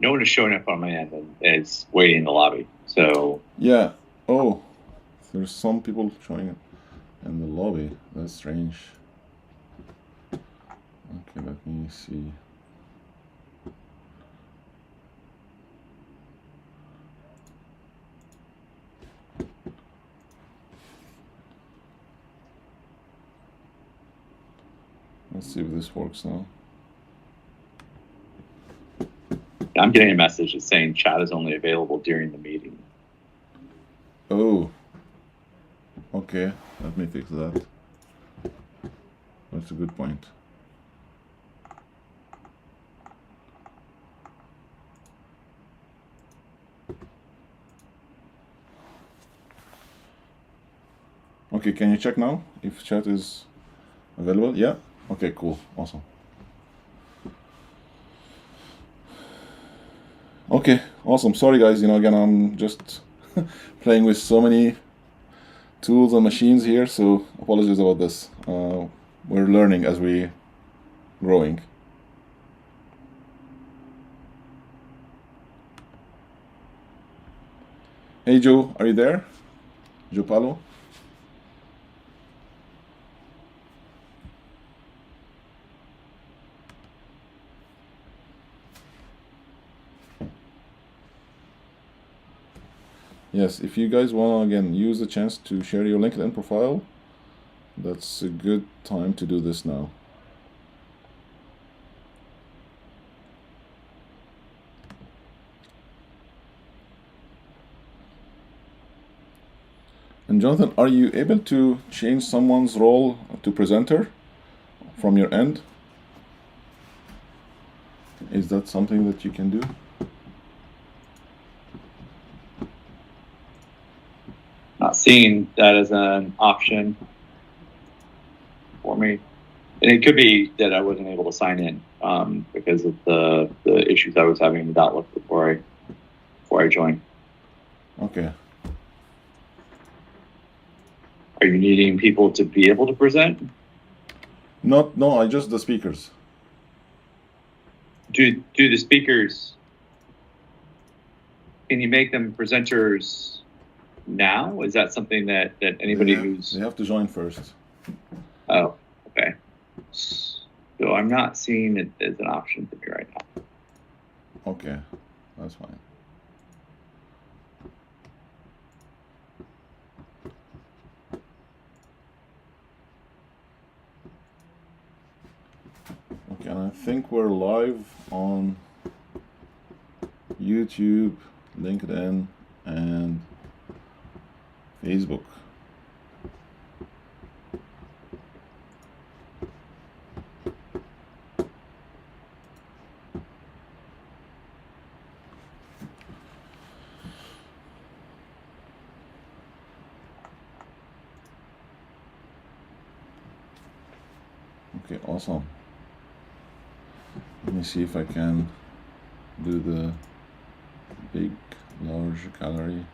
no one is showing up on my end, and it's waiting in the lobby. So Yeah. Oh, there's some people showing in the lobby. That's strange. Okay, let me see. Let's see if this works now. I'm getting a message that's saying chat is only available during the meeting. Oh. Okay, let me fix that. That's a good point. Okay, can you check now if chat is available? Yeah? Okay, cool. Awesome. Okay, awesome. Sorry, guys. Again, I'm just playing with so many tools and machines here, so apologies about this. We're learning as we growing. Hey, Joe, are you there? Joe Paulo? Yes, if you guys want to, again, use the chance to share your LinkedIn profile, that's a good time to do this now. And Jonathan, are you able to change someone's role to presenter from your end? Is that something that you can do? Not seeing that as an option for me. And it could be that I wasn't able to sign in because of the issues I was having with Outlook before I joined. Okay. Are you needing people to be able to present? No, I just the speakers. Do the speakers? Can you make them presenters now? Is that something that anybody who's They have to join first. Oh, okay. So I'm not seeing it as an option for me right now. Okay, that's fine. Okay, and I think we're live on YouTube, LinkedIn, and Facebook. Okay, awesome. Let me see if I can do the big, large gallery.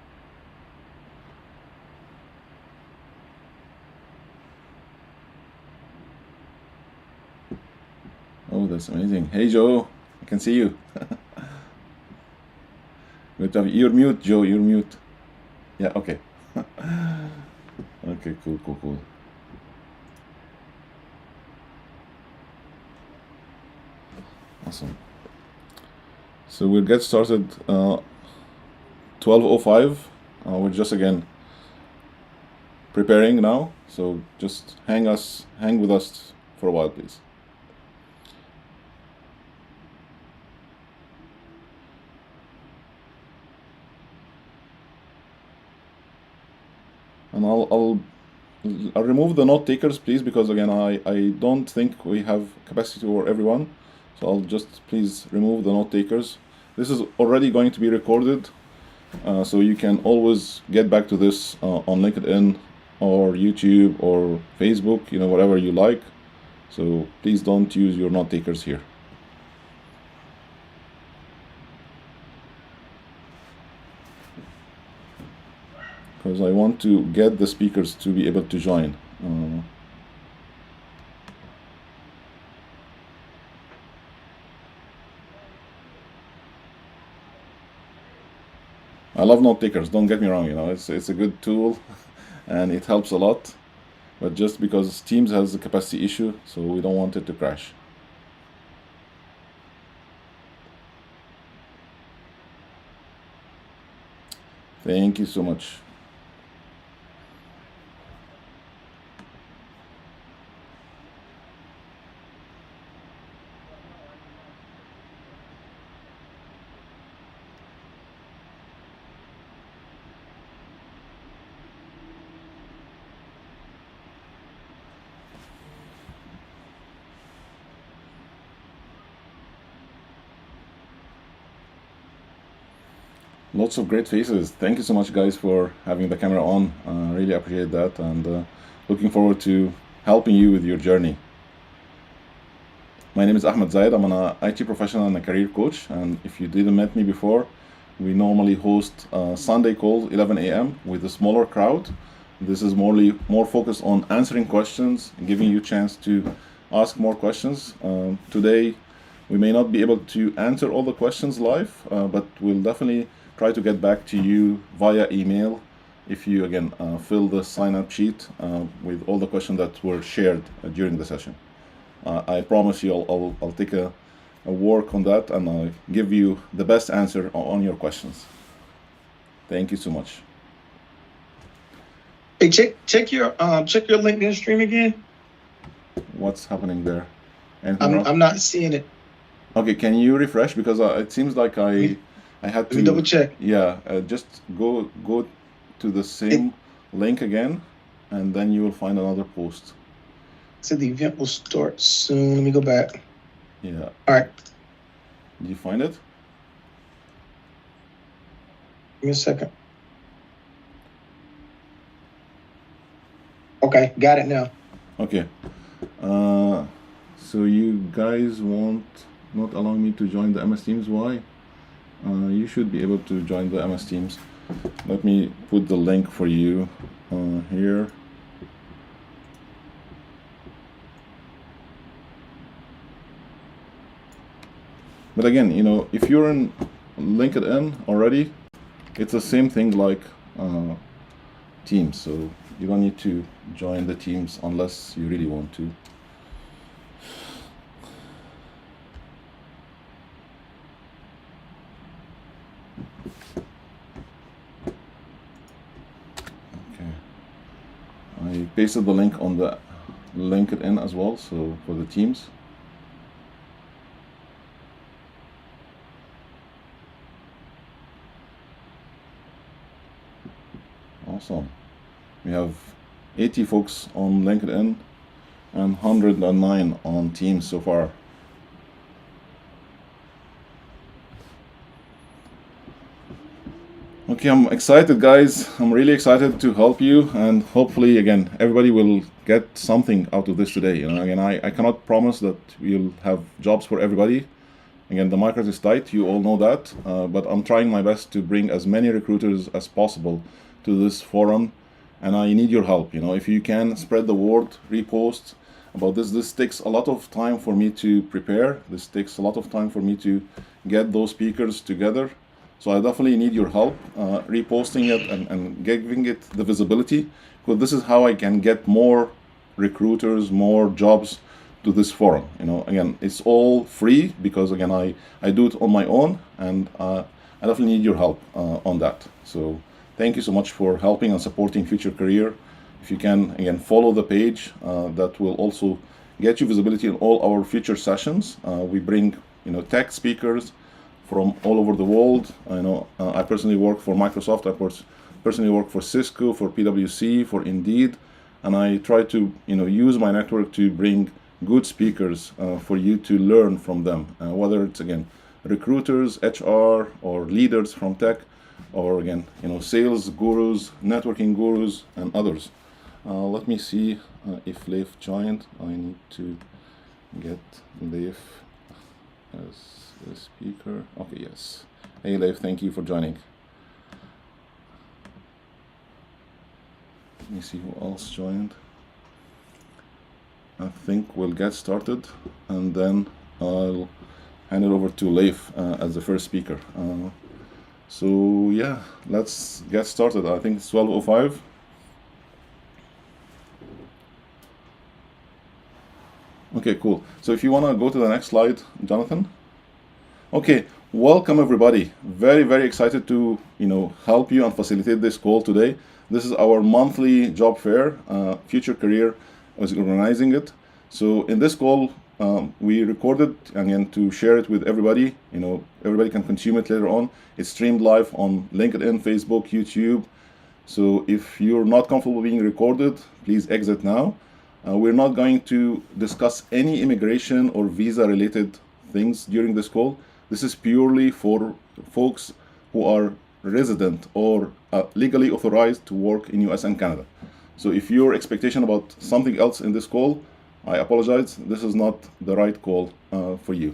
Oh, that's amazing. Hey, Joe, I can see you. You're mute, Joe, you're mute. Yeah, okay. Okay, cool. Awesome. So we'll get started 12:05. We're just again preparing now. So just hang with us for a while, please. And I'll remove the note takers, please, because again, I don't think we have capacity for everyone. So I'll just please remove the note takers. This is already going to be recorded, so you can always get back to this on LinkedIn or YouTube or Facebook, whatever you like. So please don't use your note takers here. Because I want to get the speakers to be able to join. I love note takers. Don't get me wrong. It's a good tool, and it helps a lot. But just because Teams has a capacity issue, so we don't want it to crash. Thank you so much. Lots of great faces. Thank you so much, guys, for having the camera on. Really appreciate that, and looking forward to helping you with your journey. My name is Ahmed Zayed. I'm an IT professional and a career coach. And if you didn't met me before, we normally host Sunday calls 11 a.m. with a smaller crowd. This is more focused on answering questions, giving you a chance to ask more questions. Today, we may not be able to answer all the questions live, but we'll definitely try to get back to you via email if you again fill the sign-up sheet with all the questions that were shared during the session. I promise you I'll take a work on that, and I'll give you the best answer on your questions. Thank you so much. Hey, check your LinkedIn stream again. What's happening there? Anything wrong? I'm not seeing it. Okay, can you refresh, because it seems like I had Let me to double check. Yeah, just go to the same link again, and then you will find another post. So the event will start soon. Let me go back. Yeah. All right. Did you find it? Give me a second. Okay, got it now. Okay. So you guys won't not allow me to join the MS Teams. Why? You should be able to join the MS Teams. Let me put the link for you here. But again, if you're in LinkedIn already, it's the same thing like Teams. So you don't need to join the Teams unless you really want to. Okay. I pasted the link on the LinkedIn as well, so for the Teams. Awesome. We have 80 folks on LinkedIn and 109 on Teams so far. Okay, I'm excited, guys. I'm really excited to help you, and hopefully, again, everybody will get something out of this today. Again, I cannot promise that we'll have jobs for everybody. Again, the market is tight, you all know that, but I'm trying my best to bring as many recruiters as possible to this forum, and I need your help. If you can spread the word, repost about this. This takes a lot of time for me to prepare. This takes a lot of time for me to get those speakers together. So I definitely need your help reposting it and giving it the visibility, because this is how I can get more recruiters, more jobs to this forum. Again, it's all free, because again, I do it on my own, and I definitely need your help on that. So thank you so much for helping and supporting Future Career. If you can, again, follow the page, that will also get you visibility in all our future sessions. We bring tech speakers from all over the world. I personally work for Microsoft. I personally work for Cisco, for PwC, for Indeed, and I try to use my network to bring good speakers for you to learn from them, whether it's again recruiters, HR, or leaders from tech, or again sales gurus, networking gurus, and others. Let me see if Leif joined. I need to get Leif as a speaker. Okay, yes. Hey Leif, thank you for joining. Let me see who else joined. I think we'll get started, and then I'll hand it over to Leif as the first speaker. So yeah, let's get started. I think it's 12:05. Okay, cool. So if you want to go to the next slide, Jonathan. Okay, welcome everybody. Very, very excited to help you and facilitate this call today. This is our monthly job fair. Future Career was organizing it. So in this call, we recorded again to share it with everybody. Everybody can consume it later on. It's streamed live on LinkedIn, Facebook, YouTube. So if you're not comfortable being recorded, please exit now. We're not going to discuss any immigration or visa related things during this call. This is purely for folks who are resident or legally authorized to work in US and Canada. So if your expectation about something else in this call, I apologize, this is not the right call for you.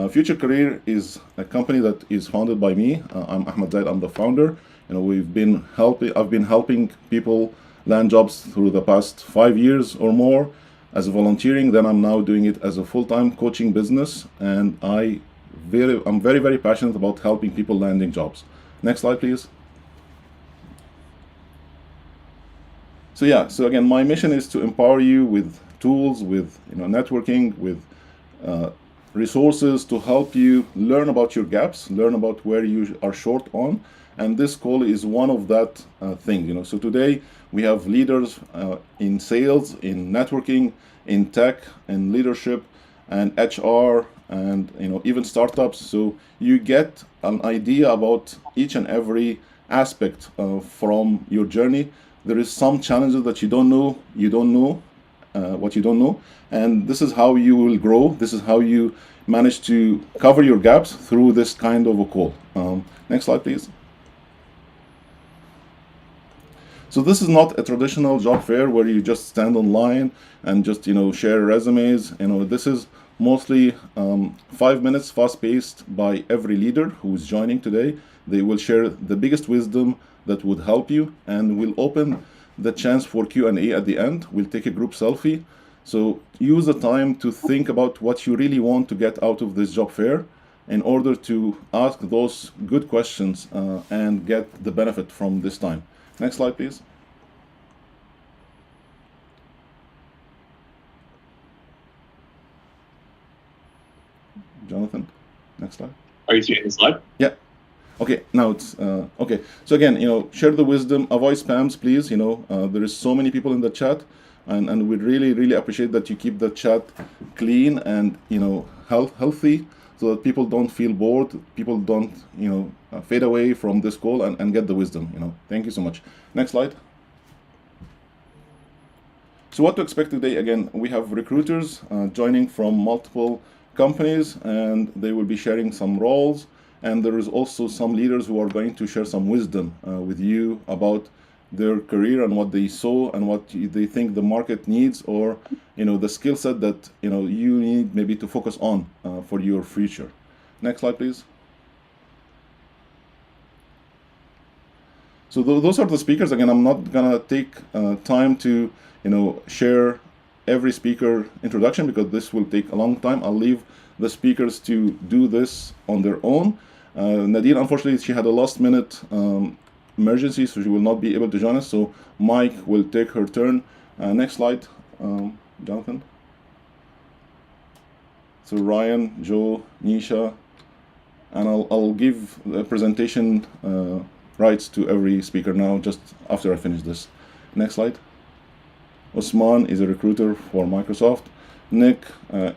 Future Career is a company that is founded by me. I'm Ahmed Zayed, I'm the founder. I've been helping people land jobs through the past 5 years or more as a volunteering. Then I'm now doing it as a full-time coaching business, and I'm very, very passionate about helping people landing jobs. Next slide, please. So again, my mission is to empower you with tools, with networking, with resources to help you learn about your gaps, learn about where you are short on, and this call is one of that thing. So today we have leaders in sales, in networking, in tech, in leadership, and HR, and even startups. So you get an idea about each and every aspect from your journey. There is some challenges that you don't know what you don't know, and this is how you will grow. This is how you manage to cover your gaps through this kind of a call. Next slide, please. So this is not a traditional job fair where you just stand online and just share resumes. This is mostly 5 minutes, fast-paced by every leader who is joining today. They will share the biggest wisdom that would help you, and we'll open the chance for Q&A at the end. We'll take a group selfie. So use the time to think about what you really want to get out of this job fair in order to ask those good questions and get the benefit from this time. Next slide, please. Jonathan, next slide. Are you seeing the slide? Yeah. Okay, now it's okay. So again, share the wisdom, avoid spams, please. There is so many people in the chat, and we really, really appreciate that you keep the chat clean and healthy, so that people don't feel bored, people don't fade away from this call and get the wisdom. Thank you so much. Next slide. So what to expect today? Again, we have recruiters joining from multiple companies, and they will be sharing some roles. And there is also some leaders who are going to share some wisdom with you about their career and what they saw and what they think the market needs, or the skill set that you need maybe to focus on for your future. Next slide, please. So those are the speakers. Again, I'm not gonna take time to share every speaker introduction because this will take a long time. I'll leave the speakers to do this on their own. Nadine, unfortunately, she had a last-minute emergency, so she will not be able to join us. So Mike will take her turn. Next slide, Jonathan. So Ryan, Joe, Nisha, and I'll give the presentation rights to every speaker now, just after I finish this. Next slide. Osman is a recruiter for Microsoft. Nick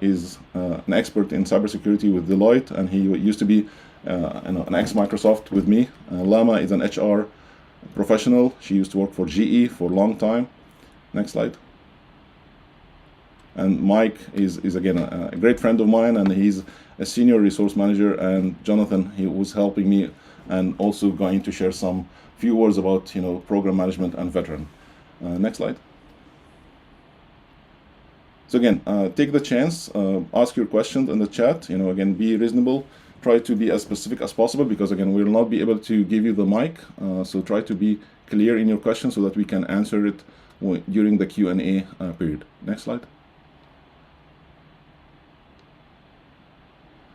is an expert in cybersecurity with Deloitte, and he used to be an ex-Microsoft with me. Lama is an HR professional. She used to work for GE for a long time. Next slide. And Mike is again a great friend of mine, and he's a senior resource manager. And Jonathan, he was helping me and also going to share some few words about program management and veteran. Next slide. So again, take the chance, ask your questions in the chat. Again, be reasonable. Try to be as specific as possible because again, we will not be able to give you the mic. So try to be clear in your questions so that we can answer it during the Q&A period. Next slide.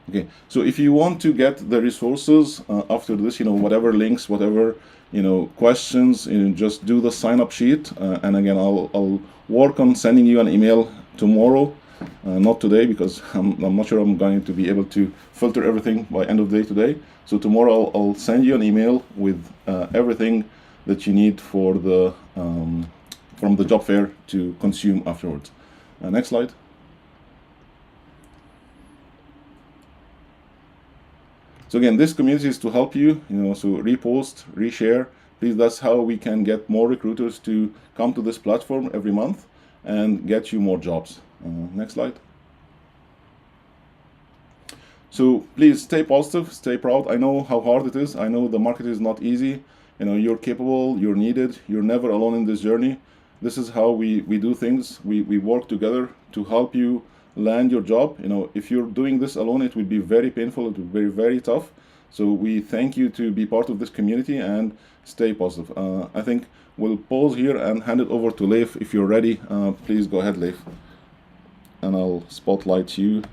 Okay, so if you want to get the resources after this, whatever links, whatever, questions, just do the sign up sheet. And again, I'll work on sending you an email tomorrow, not today, because I'm not sure I'm going to be able to filter everything by end of day today. So tomorrow I'll send you an email with everything that you need for the from the job fair to consume afterwards. Next slide. So again, this community is to help you, so repost, reshare. Please, that's how we can get more recruiters to come to this platform every month and get you more jobs. Next slide. So please stay positive, stay proud. I know how hard it is. I know the market is not easy. You're capable, you're needed, you're never alone in this journey. This is how we do things. We work together to help you land your job. If you're doing this alone, it will be very painful, it will be very tough. So we thank you to be part of this community and stay positive. I think we'll pause here and hand it over to Leif. If you're ready, please go ahead, Leif. And I'll spotlight you.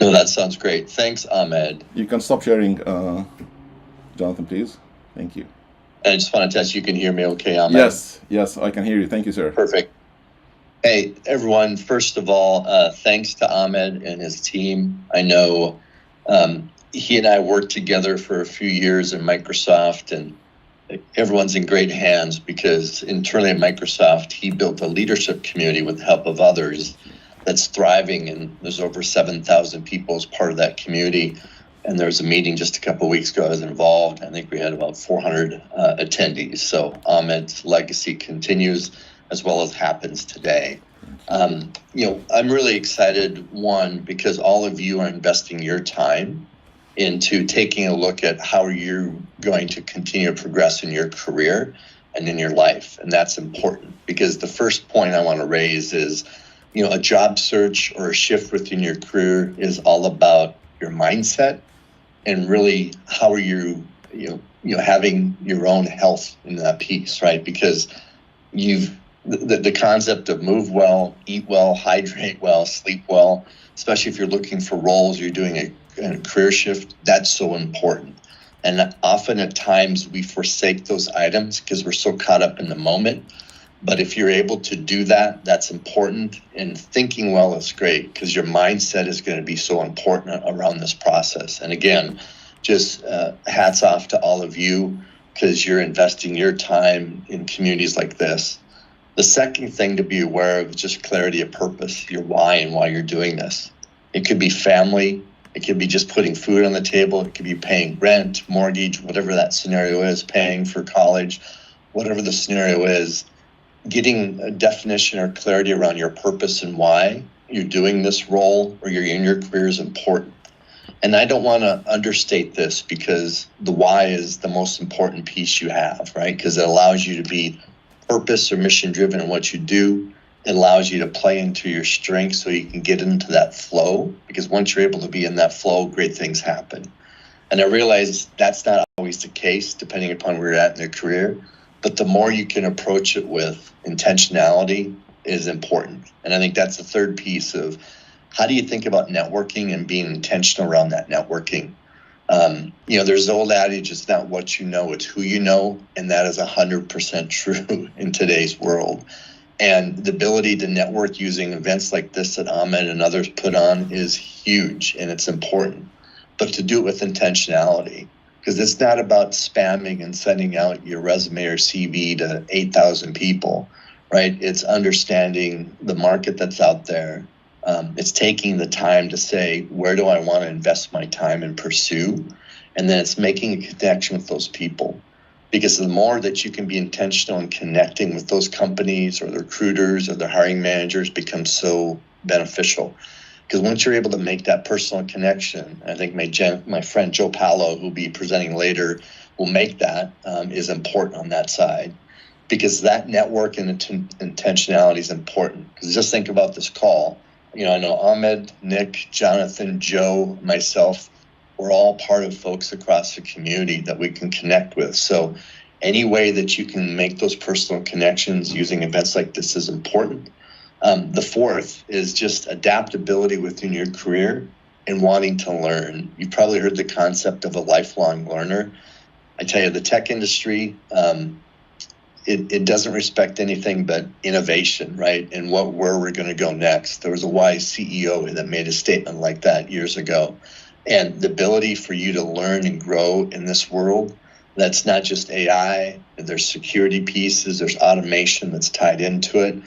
No, that sounds great. Thanks, Ahmed. You can stop sharing, Jonathan, please. Thank you. And I just want to test you can hear me okay, Ahmed? Yes, I can hear you. Thank you, sir. Perfect. Hey, everyone. First of all, thanks to Ahmed and his team. I know he and I worked together for a few years in Microsoft, and everyone's in great hands because internally at Microsoft, he built a leadership community with the help of others that's thriving, and there's over 7,000 people as part of that community. And there was a meeting just a couple of weeks ago I was involved. I think we had about 400 attendees. So Ahmed's legacy continues as well as happens today. I'm really excited, one, because all of you are investing your time into taking a look at how you're going to continue to progress in your career and in your life. And that's important because the first point I want to raise is, a job search or a shift within your career is all about your mindset and really how are you having your own health in that piece, right? Because the concept of move well, eat well, hydrate well, sleep well, especially if you're looking for roles, you're doing a career shift, that's so important. And often at times we forsake those items because we're so caught up in the moment. But if you're able to do that, that's important. And thinking well is great because your mindset is going to be so important around this process. And again, just hats off to all of you because you're investing your time in communities like this. The second thing to be aware of is just clarity of purpose, your why and why you're doing this. It could be family. It could be just putting food on the table. It could be paying rent, mortgage, whatever that scenario is, paying for college, whatever the scenario is. Getting a definition or clarity around your purpose and why you're doing this role or you're in your career is important. And I don't want to understate this because the why is the most important piece you have, right? Because it allows you to be purpose or mission driven in what you do. It allows you to play into your strengths so you can get into that flow, because once you're able to be in that flow, great things happen. And I realize that's not always the case depending upon where you're at in your career. But the more you can approach it with intentionality is important. And I think that's the third piece of how do you think about networking and being intentional around that networking? There's the old adage, it's not what you know, it's who you know. And that is 100% true in today's world. And the ability to network using events like this that Ahmed and others put on is huge and it's important. But to do it with intentionality. Because it's not about spamming and sending out your resume or CV to 8,000 people, right? It's understanding the market that's out there. It's taking the time to say, where do I want to invest my time and pursue? And then it's making a connection with those people. Because the more that you can be intentional in connecting with those companies or the recruiters or the hiring managers becomes so beneficial. Because once you're able to make that personal connection, I think my friend Joe Palo, who'll be presenting later, will make that is important on that side. Because that network and intentionality is important. Because just think about this call. I know Ahmed, Nick, Jonathan, Joe, myself, we're all part of folks across the community that we can connect with. So any way that you can make those personal connections using events like this is important. The fourth is just adaptability within your career and wanting to learn. You've probably heard the concept of a lifelong learner. I tell you, the tech industry, it doesn't respect anything but innovation, right? And where we're going to go next. There was a wise CEO that made a statement like that years ago. And the ability for you to learn and grow in this world, that's not just AI, there's security pieces, there's automation that's tied into it.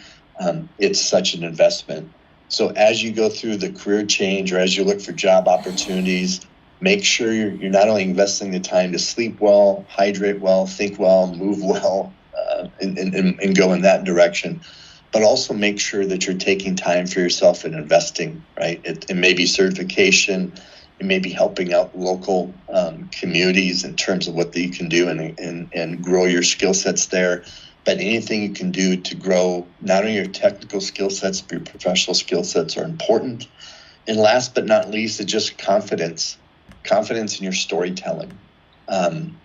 It's such an investment. So as you go through the career change or as you look for job opportunities, make sure you're not only investing the time to sleep well, hydrate well, think well, move well, and go in that direction, but also make sure that you're taking time for yourself and investing, right? It may be certification, it may be helping out local communities in terms of what you can do and grow your skill sets there. But anything you can do to grow not only your technical skill sets, but your professional skill sets are important. And last but not least, it's just confidence in your storytelling.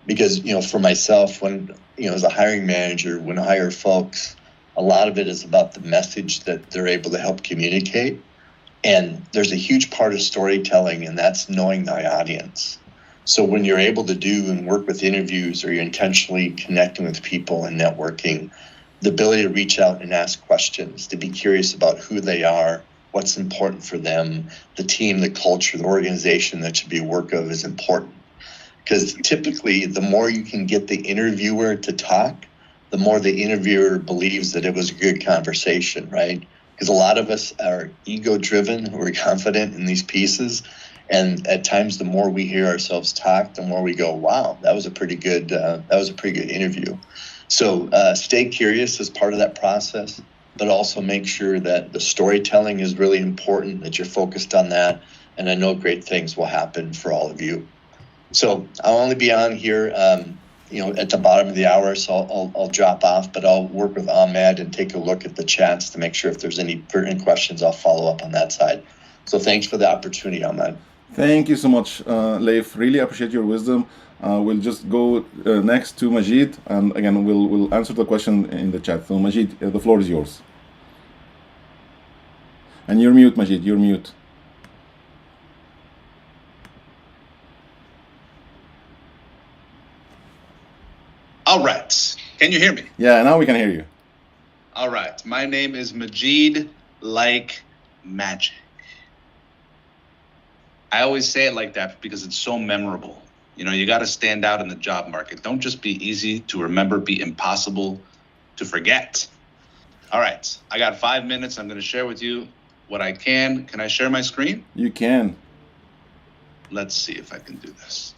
Because, for myself, when, as a hiring manager, when I hire folks, a lot of it is about the message that they're able to help communicate. And there's a huge part of storytelling, and that's knowing thy audience. So when you're able to do and work with interviews, or you're intentionally connecting with people and networking, the ability to reach out and ask questions, to be curious about who they are, what's important for them, the team, the culture, the organization that should be a work of is important. Because typically, the more you can get the interviewer to talk, the more the interviewer believes that it was a good conversation, right? Because a lot of us are ego-driven, we're confident in these pieces, and at times, the more we hear ourselves talk, the more we go, "Wow, that was a pretty good interview." So stay curious as part of that process, but also make sure that the storytelling is really important, that you're focused on that, and I know great things will happen for all of you. So I'll only be on here, at the bottom of the hour, so I'll drop off, but I'll work with Ahmed and take a look at the chats to make sure if there's any pertinent questions, I'll follow up on that side. So thanks for the opportunity, Ahmed. Thank you so much, Leif. Really appreciate your wisdom. We'll just go next to Majid, and again, we'll answer the question in the chat. So Majid, the floor is yours. And you're mute, Majid, you're mute. All right. Can you hear me? Yeah, now we can hear you. All right. My name is Majid like magic. I always say it like that because it's so memorable. You got to stand out in the job market. Don't just be easy to remember, be impossible to forget. All right. I got 5 minutes. I'm going to share with you what I can. Can I share my screen? You can. Let's see if I can do this.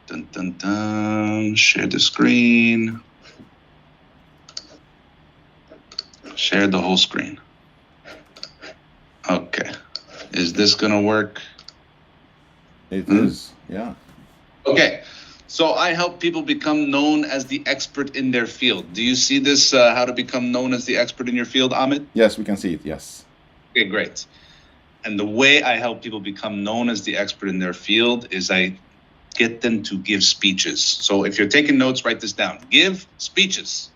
Dun, dun, dun. Share the screen. Share the whole screen. Okay. Is this going to work? It is, yeah. Okay. So I help people become known as the expert in their field. Do you see this, how to become known as the expert in your field, Ahmed? Yes, we can see it, yes. Okay, great. And the way I help people become known as the expert in their field is I get them to give speeches. So if you're taking notes, write this down. Give speeches.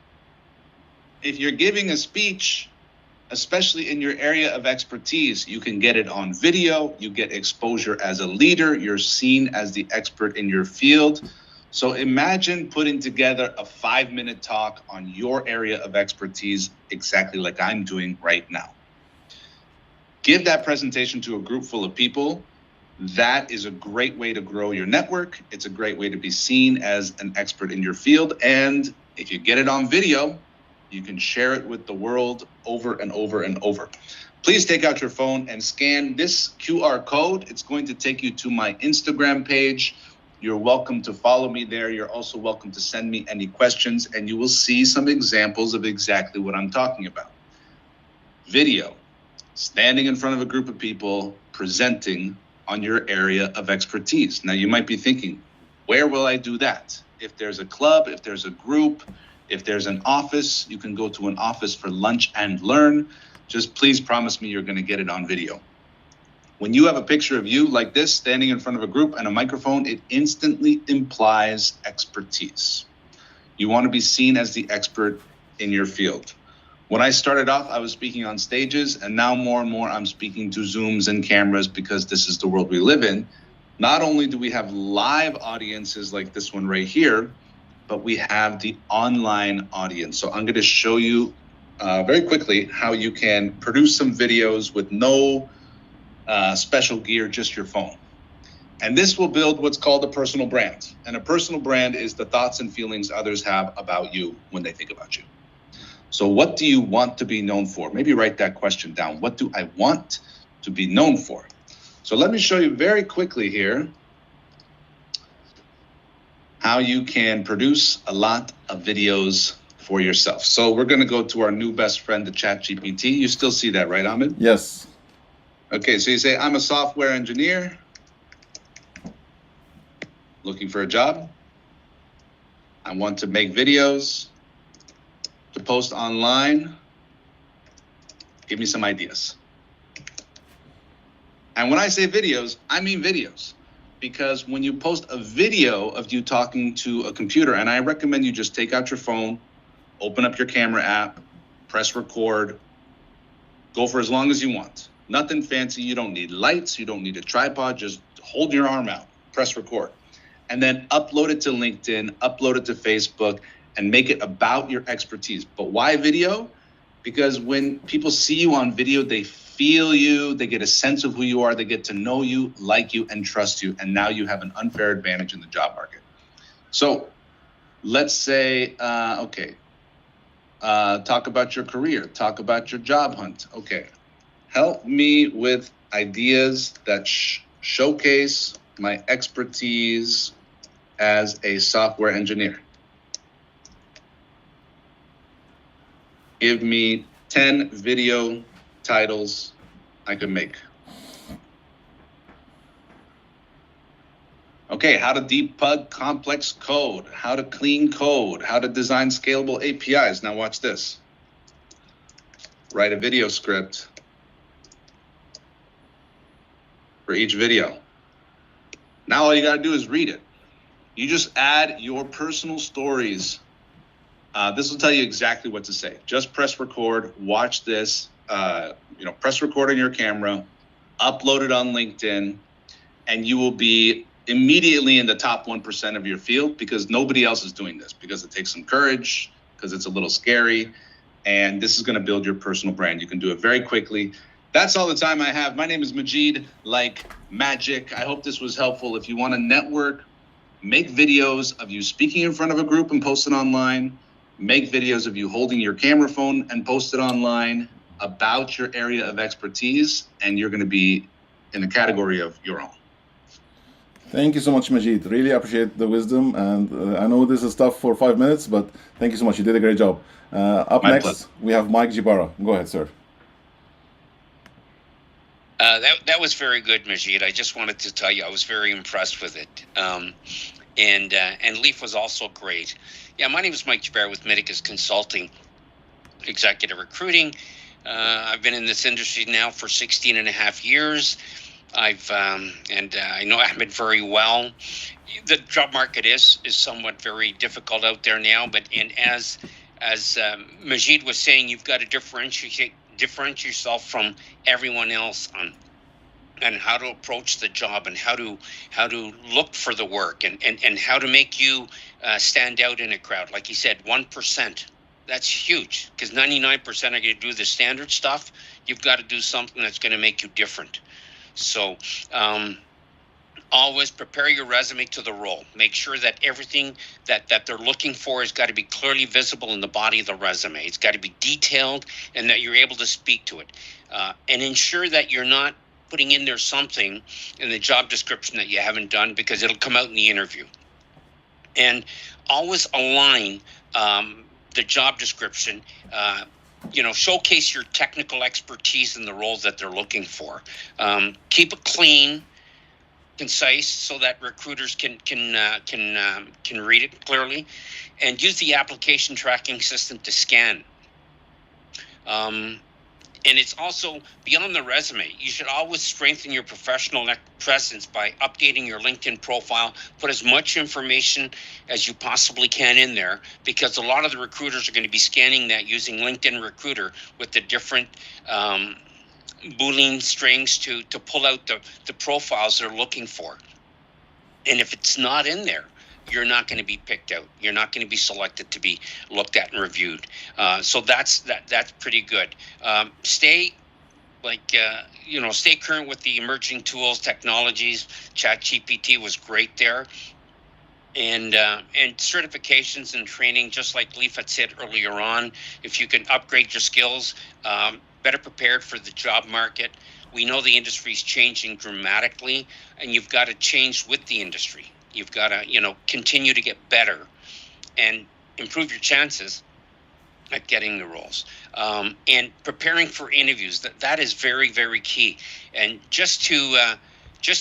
If you're giving a speech, especially in your area of expertise, you can get it on video, you get exposure as a leader, you're seen as the expert in your field. So imagine putting together a 5-minute talk on your area of expertise, exactly like I'm doing right now. Give that presentation to a group full of people. That is a great way to grow your network. It's a great way to be seen as an expert in your field. And if you get it on video, you can share it with the world over and over and over. Please take out your phone and scan this QR code. It's going to take you to my Instagram page. You're welcome to follow me there. You're also welcome to send me any questions, and you will see some examples of exactly what I'm talking about. Video, standing in front of a group of people, presenting on your area of expertise. Now, you might be thinking, where will I do that? If there's a club, if there's a group, if there's an office, you can go to an office for lunch and learn. Just please promise me you're going to get it on video. When you have a picture of you like this, standing in front of a group and a microphone, it instantly implies expertise. You want to be seen as the expert in your field. When I started off, I was speaking on stages, and now more and more I'm speaking to Zooms and cameras because this is the world we live in. Not only do we have live audiences like this one right here, but we have the online audience. So I'm going to show you very quickly how you can produce some videos with no special gear, just your phone. And this will build what's called a personal brand. And a personal brand is the thoughts and feelings others have about you when they think about you. So what do you want to be known for? Maybe write that question down. What do I want to be known for? So let me show you very quickly here how you can produce a lot of videos for yourself. So we're going to go to our new best friend, the ChatGPT. You still see that, right, Ahmed? Yes. Okay, so you say, I'm a software engineer looking for a job. I want to make videos to post online. Give me some ideas. And when I say videos, I mean videos. Because when you post a video of you talking to a computer, and I recommend you just take out your phone, open up your camera app, press record, go for as long as you want. Nothing fancy. You don't need lights. You don't need a tripod. Just hold your arm out, press record, and then upload it to LinkedIn, upload it to Facebook, and make it about your expertise. But why video? Because when people see you on video, they feel you, they get a sense of who you are, they get to know you, like you, and trust you, and now you have an unfair advantage in the job market. So let's say, talk about your career, talk about your job hunt. Okay, help me with ideas that showcase my expertise as a software engineer. Give me 10 video titles I could make. Okay, how to debug complex code, how to clean code, how to design scalable APIs. Now watch this. Write a video script for each video. Now all you gotta do is read it. You just add your personal stories. This will tell you exactly what to say. Just press record, watch this, press record on your camera, upload it on LinkedIn, and you will be immediately in the top 1% of your field because nobody else is doing this, because it takes some courage, because it's a little scary, and this is gonna build your personal brand. You can do it very quickly. That's all the time I have. My name is Majid, like magic. I hope this was helpful. If you wanna network, make videos of you speaking in front of a group and post it online. Make videos of you holding your camera phone and post it online about your area of expertise, and you're going to be in a category of your own. Thank you so much, Majid. Really appreciate the wisdom, and I know this is tough for 5 minutes, but thank you so much. You did a great job. Up My next, pleasure. we have Mike Jibara. Go ahead, sir. That was very good, Majid. I just wanted to tell you I was very impressed with it. And Leaf was also great. Yeah, my name is Mike Jabbar with Medicus Consulting, Executive Recruiting. I've been in this industry now for 16 and a half years. I know Ahmed very well. The job market is somewhat very difficult out there now, but as Majid was saying, you've got to differentiate yourself from everyone else on how to approach the job and how to look for the work and how to make you stand out in a crowd. Like you said, 1%. That's huge because 99% are going to do the standard stuff. You've got to do something that's going to make you different. So always prepare your resume to the role. Make sure that everything that they're looking for has got to be clearly visible in the body of the resume. It's got to be detailed and that you're able to speak to it. And ensure that you're not putting in there something in the job description that you haven't done because it'll come out in the interview. And always align the job description, showcase your technical expertise in the roles that they're looking for. Keep it clean, concise, so that recruiters can read it clearly, and use the application tracking system to scan. And it's also beyond the resume. You should always strengthen your professional presence by updating your LinkedIn profile. Put as much information as you possibly can in there, because a lot of the recruiters are going to be scanning that using LinkedIn Recruiter with the different Boolean strings to pull out the profiles they're looking for. And if it's not in there, you're not going to be picked out. You're not going to be selected to be looked at and reviewed. So that's pretty good. Stay current with the emerging tools, technologies. ChatGPT was great there. And certifications and training, just like Leaf had said earlier on, if you can upgrade your skills, better prepared for the job market. We know the industry is changing dramatically, and you've got to change with the industry. You've got to, continue to get better and improve your chances at getting the roles. And preparing for interviews, that is very, very key. And just to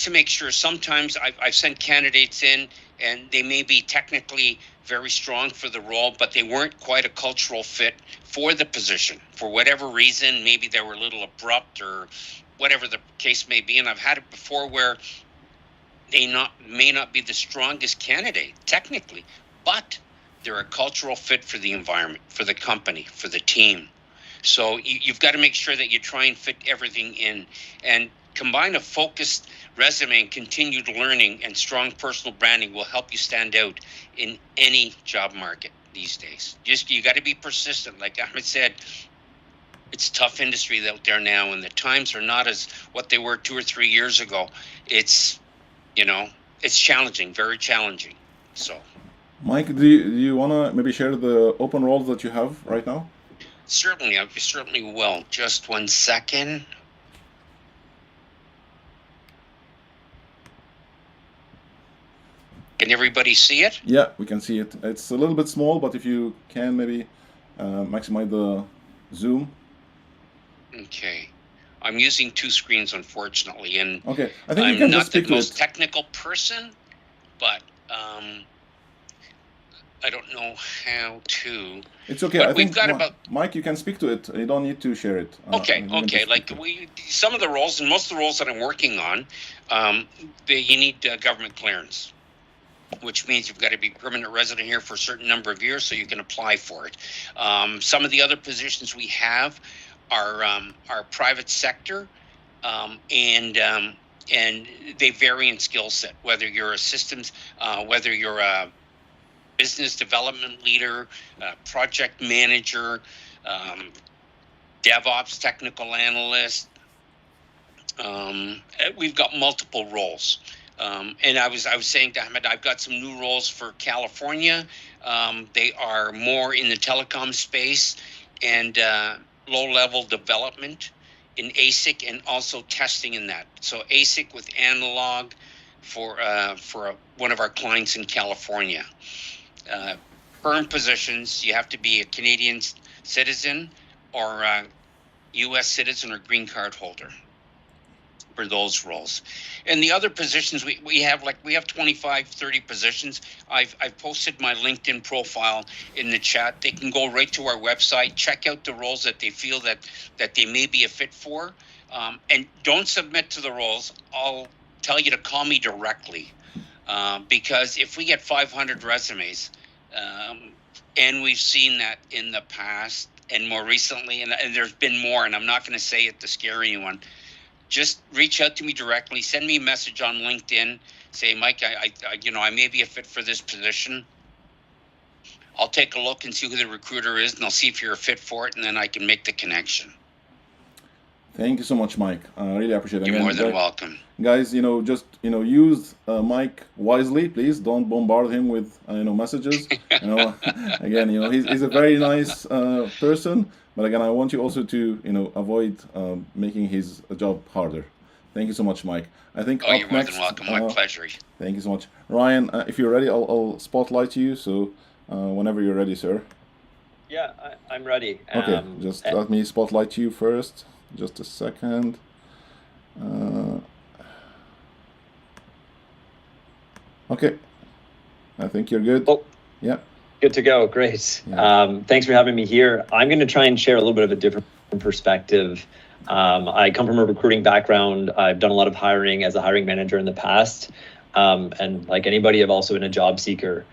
make sure, sometimes I've sent candidates in, and they may be technically very strong for the role, but they weren't quite a cultural fit for the position. For whatever reason, maybe they were a little abrupt or whatever the case may be. And I've had it before where they may not be the strongest candidate technically, but they're a cultural fit for the environment, for the company, for the team. So you've got to make sure that you try and fit everything in, and combine a focused resume and continued learning and strong personal branding will help you stand out in any job market these days. You got to be persistent. Like Ahmed said, it's a tough industry out there now, and the times are not as what they were 2 or 3 years ago. It's challenging, very challenging. So, Mike, do you want to maybe share the open roles that you have right now? Certainly, I certainly will. Just 1 second. Can everybody see it? Yeah, we can see it. It's a little bit small, but if you can maybe maximize the zoom. Okay. I'm using 2 screens, unfortunately, and okay, I think you can just stick I'm not the most it. technical person, but I don't know how to. It's okay. But I think we've got about Mike, you can speak to it. You don't need to share it. Okay. Like some of the roles, and most of the roles that I'm working on, you need government clearance, which means you've got to be permanent resident here for a certain number of years so you can apply for it. Some of the other positions we have are private sector, and they vary in skill set, whether you're a systems, whether you're a business development leader, project manager, DevOps technical analyst. We've got multiple roles. And I was saying to Ahmed, I've got some new roles for California. They are more in the telecom space and low-level development in ASIC and also testing in that. So ASIC with analog for one of our clients in California. Firm positions, you have to be a Canadian citizen or a U.S. citizen or green card holder for those roles. And the other positions we have 25, 30 positions. I've posted my LinkedIn profile in the chat. They can go right to our website, check out the roles that they feel that they may be a fit for. And don't submit to the roles. I'll tell you to call me directly. Because if we get 500 resumes, and we've seen that in the past and more recently, and there's been more, and I'm not going to say it to scare anyone, just reach out to me directly. Send me a message on LinkedIn. Say, Mike, I may be a fit for this position. I'll take a look and see who the recruiter is, and I'll see if you're a fit for it, and then I can make the connection. Thank you so much, Mike. I really appreciate it. You're more than welcome. Guys, just use Mike wisely, please. Don't bombard him with messages. Again, he's a very nice person, but again, I want you also to avoid making his job harder. Thank you so much, Mike. I think you're more than welcome. My pleasure. Thank you so much, Ryan. If you're ready, I'll spotlight you. So whenever you're ready, sir. Yeah, I'm ready. Okay, just let me spotlight you first. Just a second. Okay, I think you're good. Oh, yeah. Good to go. Great. Yeah. Thanks for having me here. I'm going to try and share a little bit of a different. perspective. I come from a recruiting background. I've done a lot of hiring as a hiring manager in the past. And like anybody, I've also been a job seeker.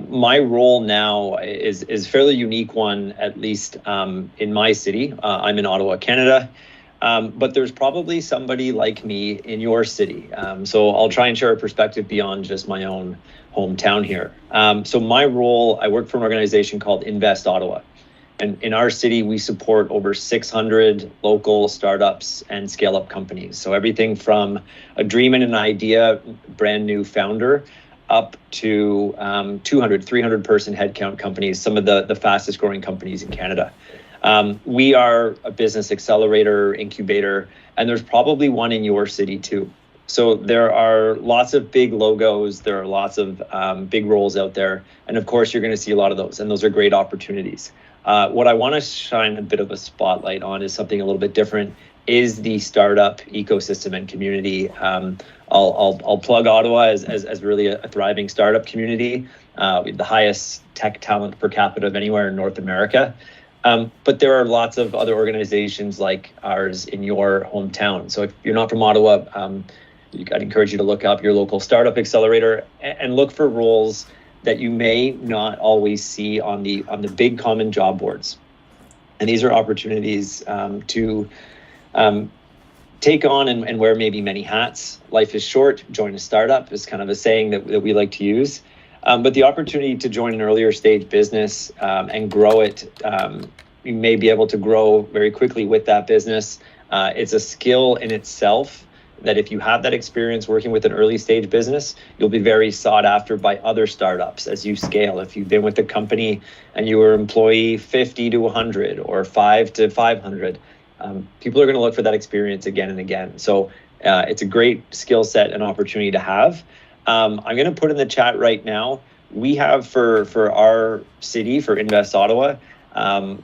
My role now is fairly unique one, at least in my city. I'm in Ottawa, Canada. But there's probably somebody like me in your city. So I'll try and share a perspective beyond just my own hometown here. So my role, I work for an organization called Invest Ottawa. And in our city, we support over 600 local startups and scale-up companies. So everything from a dream and an idea, brand new founder, up to 200, 300 person headcount companies, some of the fastest growing companies in Canada. We are a business accelerator, incubator, and there's probably one in your city too. So there are lots of big logos, there are lots of big roles out there, and of course you're going to see a lot of those, and those are great opportunities. What I want to shine a bit of a spotlight on is something a little bit different, is the startup ecosystem and community. I'll plug Ottawa as really a thriving startup community. We have the highest tech talent per capita of anywhere in North America. But there are lots of other organizations like ours in your hometown. So if you're not from Ottawa, I'd encourage you to look up your local startup accelerator and look for roles that you may not always see on the big common job boards. And these are opportunities to take on and wear maybe many hats. Life is short, join a startup is kind of a saying that we like to use. But the opportunity to join an earlier stage business and grow it, you may be able to grow very quickly with that business. It's a skill in itself that if you have that experience working with an early stage business, you'll be very sought after by other startups as you scale. If you've been with a company and you were employee 50 to 100 or 5 to 500, people are going to look for that experience again and again. So it's a great skill set and opportunity to have. I'm going to put in the chat right now, we have for our city, for Invest Ottawa,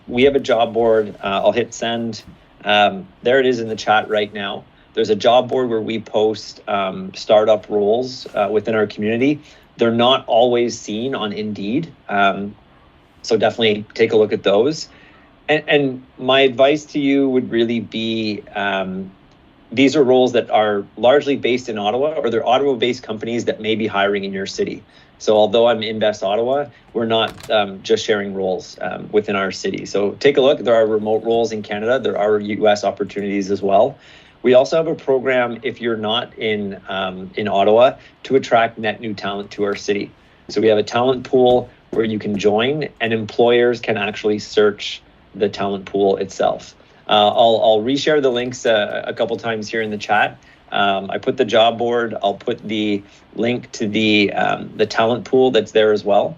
we have a job board. I'll hit send. There it is in the chat right now. There's a job board where we post startup roles within our community. They're not always seen on Indeed. So definitely take a look at those. And my advice to you would really be, these are roles that are largely based in Ottawa, or they're Ottawa-based companies that may be hiring in your city. So although I'm Invest Ottawa, we're not just sharing roles within our city. So take a look. There are remote roles in Canada. There are US opportunities as well. We also have a program, if you're not in Ottawa, to attract net new talent to our city. So we have a talent pool where you can join, and employers can actually search the talent pool itself. I'll reshare the links a couple times here in the chat. I put the job board. I'll put the link to the talent pool that's there as well.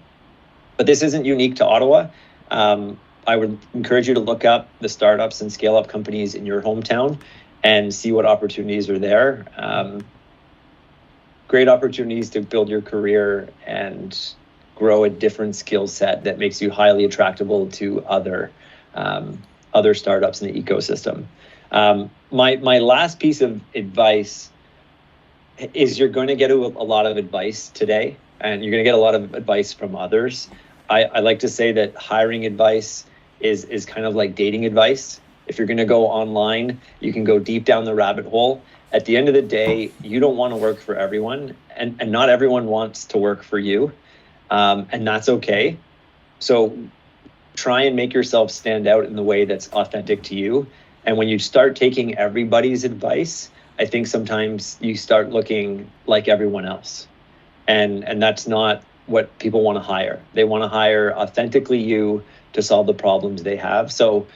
But this isn't unique to Ottawa. I would encourage you to look up the startups and scale-up companies in your hometown and see what opportunities are there. Great opportunities to build your career and grow a different skill set that makes you highly attractable to other startups in the ecosystem. My last piece of advice is you're going to get a lot of advice today, and you're going to get a lot of advice from others. I like to say that hiring advice is kind of like dating advice. If you're going to go online, you can go deep down the rabbit hole. At the end of the day, you don't want to work for everyone, and not everyone wants to work for you, and that's okay. So try and make yourself stand out in the way that's authentic to you. And when you start taking everybody's advice, I think sometimes you start looking like everyone else. And that's not what people want to hire. They want to hire authentically you to solve the problems they have. So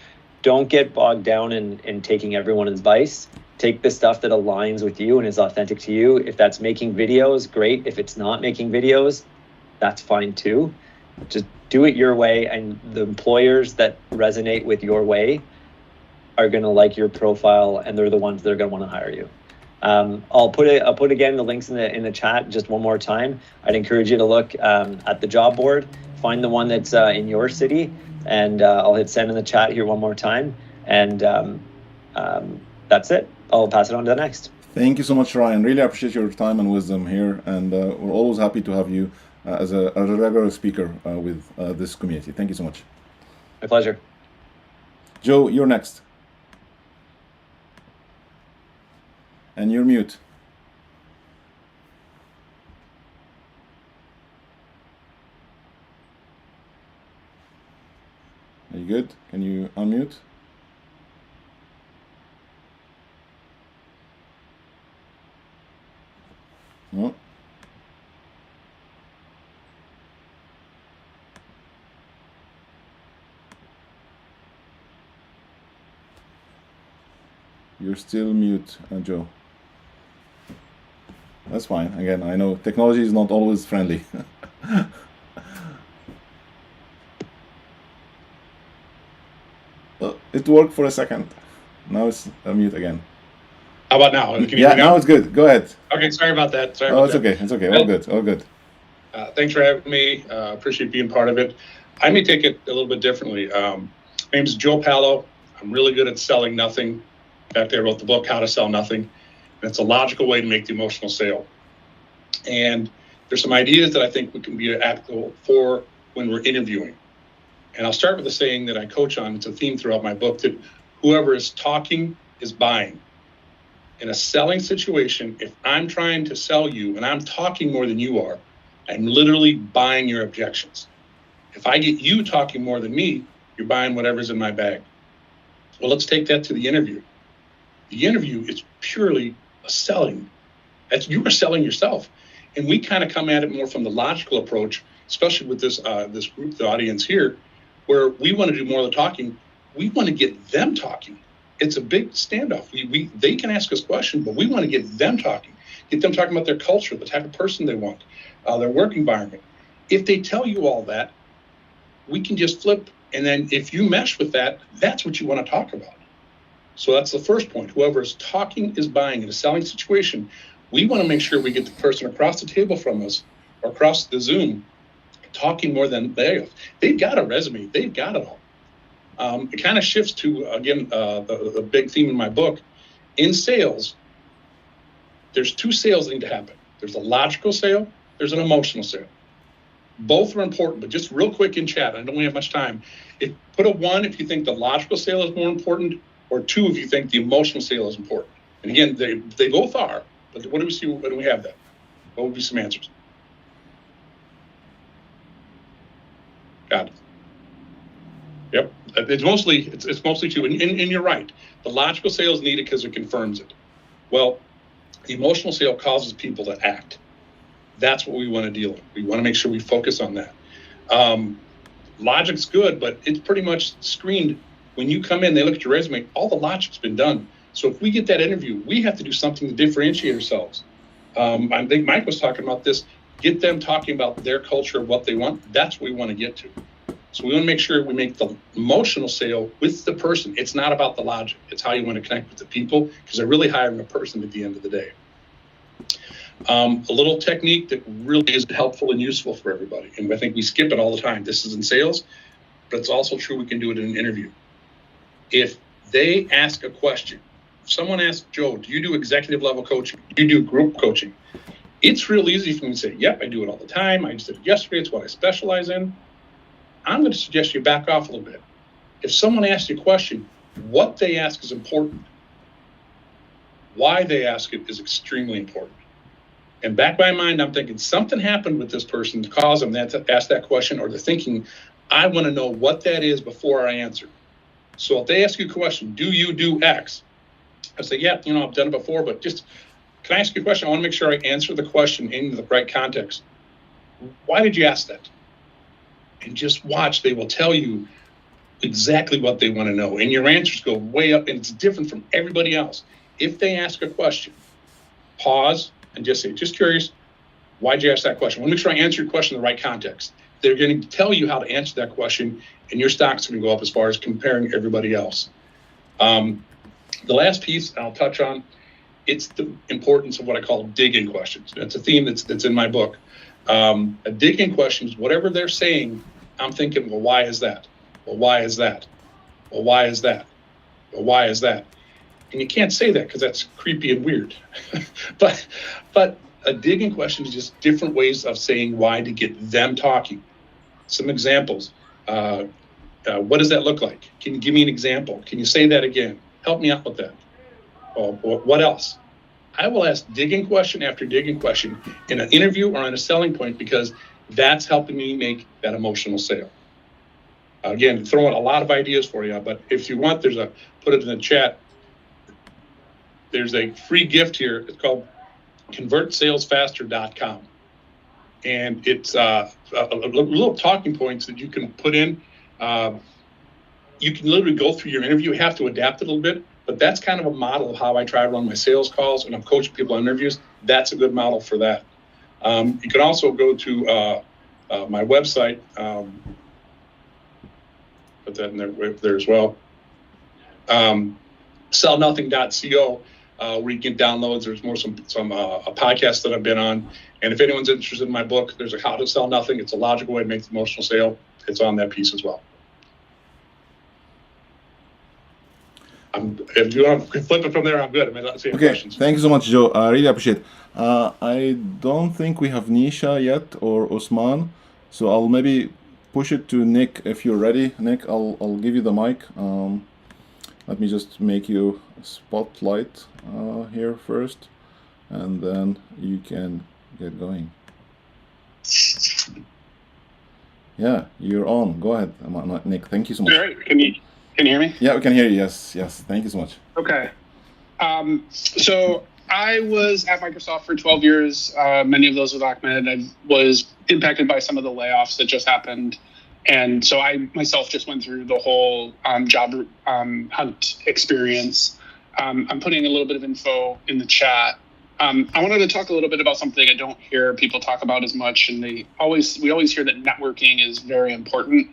don't get bogged down in taking everyone's advice. Take the stuff that aligns with you and is authentic to you. If that's making videos, great. If it's not making videos, that's fine too. Just do it your way, and the employers that resonate with your way are going to like your profile, and they're the ones that are going to want to hire you. I'll put again the links in the chat just one more time. I'd encourage you to look at the job board, find the one that's in your city, and I'll hit send in the chat here one more time, and that's it. I'll pass it on to the next. Thank you so much, Ryan. Really appreciate your time and wisdom here, and we're always happy to have you as a regular speaker with this community. Thank you so much. My pleasure. Joe, you're next. And you're mute. Are you good? Can you unmute? No? You're still mute, Joe. That's fine. Again, I know technology is not always friendly. It worked for a second. Now it's mute again. How about now? Can you Yeah, hear me now it's good. Go ahead. Okay, sorry about that. Sorry Oh, about it's that. okay. It's okay. All good. All good. Thanks for having me. Appreciate being part of it. I may take it a little bit differently. My name is Joe Pallo. I'm really good at selling nothing. Back there, I wrote the book, How to Sell Nothing. And it's a logical way to make the emotional sale. And there's some ideas that I think we can be applicable for when we're interviewing. And I'll start with the saying that I coach on. It's a theme throughout my book, that whoever is talking is buying. In a selling situation, if I'm trying to sell you and I'm talking more than you are, I'm literally buying your objections. If I get you talking more than me, you're buying whatever's in my bag. Well, let's take that to the interview. The interview is purely a selling. You are selling yourself. And we kind of come at it more from the logical approach, especially with this group, the audience here, where we want to do more of the talking. We want to get them talking. It's a big standoff. They can ask us questions, but we want to get them talking about their culture, the type of person they want, their work environment. If they tell you all that, we can just flip. And then if you mesh with that, that's what you want to talk about. So that's the first point. Whoever is talking is buying. In a selling situation, we want to make sure we get the person across the table from us or across the Zoom talking more than they've got a resume. They've got it all. It kind of shifts to, again, the big theme in my book. In sales, there's two sales that need to happen. There's a logical sale. There's an emotional sale. Both are important, but just real quick in chat, I don't have much time. Put a 1 if you think the logical sale is more important, or 2 if you think the emotional sale is important. And again, they both are, but what do we see when we have that? What would be some answers? Got it. Yep, it's mostly 2, and you're right. The logical sale is needed because it confirms it. Well, the emotional sale causes people to act. That's what we want to deal with. We want to make sure we focus on that. Logic's good, but it's pretty much screened. When you come in, they look at your resume, all the logic's been done. So if we get that interview, we have to do something to differentiate ourselves. I think Mike was talking about this. Get them talking about their culture, what they want. That's what we want to get to. So we want to make sure we make the emotional sale with the person. It's not about the logic. It's how you want to connect with the people, because they're really hiring a person at the end of the day. A little technique that really is helpful and useful for everybody. And I think we skip it all the time. This is in sales, but it's also true we can do it in an interview. If they ask a question, if someone asks, Joe, do you do executive level coaching? Do you do group coaching? It's real easy for me to say, yep, I do it all the time. I just did it yesterday. It's what I specialize in. I'm going to suggest you back off a little bit. If someone asks you a question, what they ask is important. Why they ask it is extremely important. And back by mind, I'm thinking something happened with this person to cause them to ask that question, or they're thinking, I want to know what that is before I answer. So if they ask you a question, do you do X? I say, yeah, I've done it before, but just, can I ask you a question? I want to make sure I answer the question in the right context. Why did you ask that? And just watch, they will tell you exactly what they want to know. And your answers go way up, and it's different from everybody else. If they ask a question, pause and just say, just curious, why'd you ask that question? I want to make sure I answer your question in the right context. They're going to tell you how to answer that question, and your stock's going to go up as far as comparing everybody else. The last piece I'll touch on, it's the importance of what I call dig-in questions. That's a theme that's in my book. A dig-in question is whatever they're saying, I'm thinking, well, why is that? Well, why is that? Well, why is that? Well, why is that? And you can't say that because that's creepy and weird. but a dig-in question is just different ways of saying why to get them talking. Some examples. What does that look like? Can you give me an example? Can you say that again? Help me out with that. What else? I will ask digging question after digging question in an interview or on a selling point, because that's helping me make that emotional sale. Again, throwing a lot of ideas for you, but if you want, put it in the chat. There's a free gift here. It's called convertsalesfaster.com. And it's a little talking points that you can put in. You can literally go through your interview. You have to adapt it a little bit, but that's kind of a model of how I try to run my sales calls, and I'm coaching people on interviews. That's a good model for that. You can also go to my website. Put that in there as well. Sellnothing.co, where you can download. There's more some podcasts that I've been on. And if anyone's interested in my book, there's a How to Sell Nothing. It's a logical way to make the emotional sale. It's on that piece as well. If you want to flip it from there, I'm good. I'm not seeing questions. Thank you so much, Joe. I really appreciate it. I don't think we have Nisha yet or Osman, so I'll maybe push it to Nick if you're ready. Nick, I'll give you the mic. Let me just make you a spotlight here first, and then you can get going. Yeah, you're on. Go ahead, Nick. Thank you so much. All right. Can you hear me? Yeah, we can hear you. Yes. Thank you so much. Okay. So I was at Microsoft for 12 years, many of those with Ahmed. I was impacted by some of the layoffs that just happened. And so I myself just went through the whole job hunt experience. I'm putting a little bit of info in the chat. I wanted to talk a little bit about something I don't hear people talk about as much, and we always hear that networking is very important.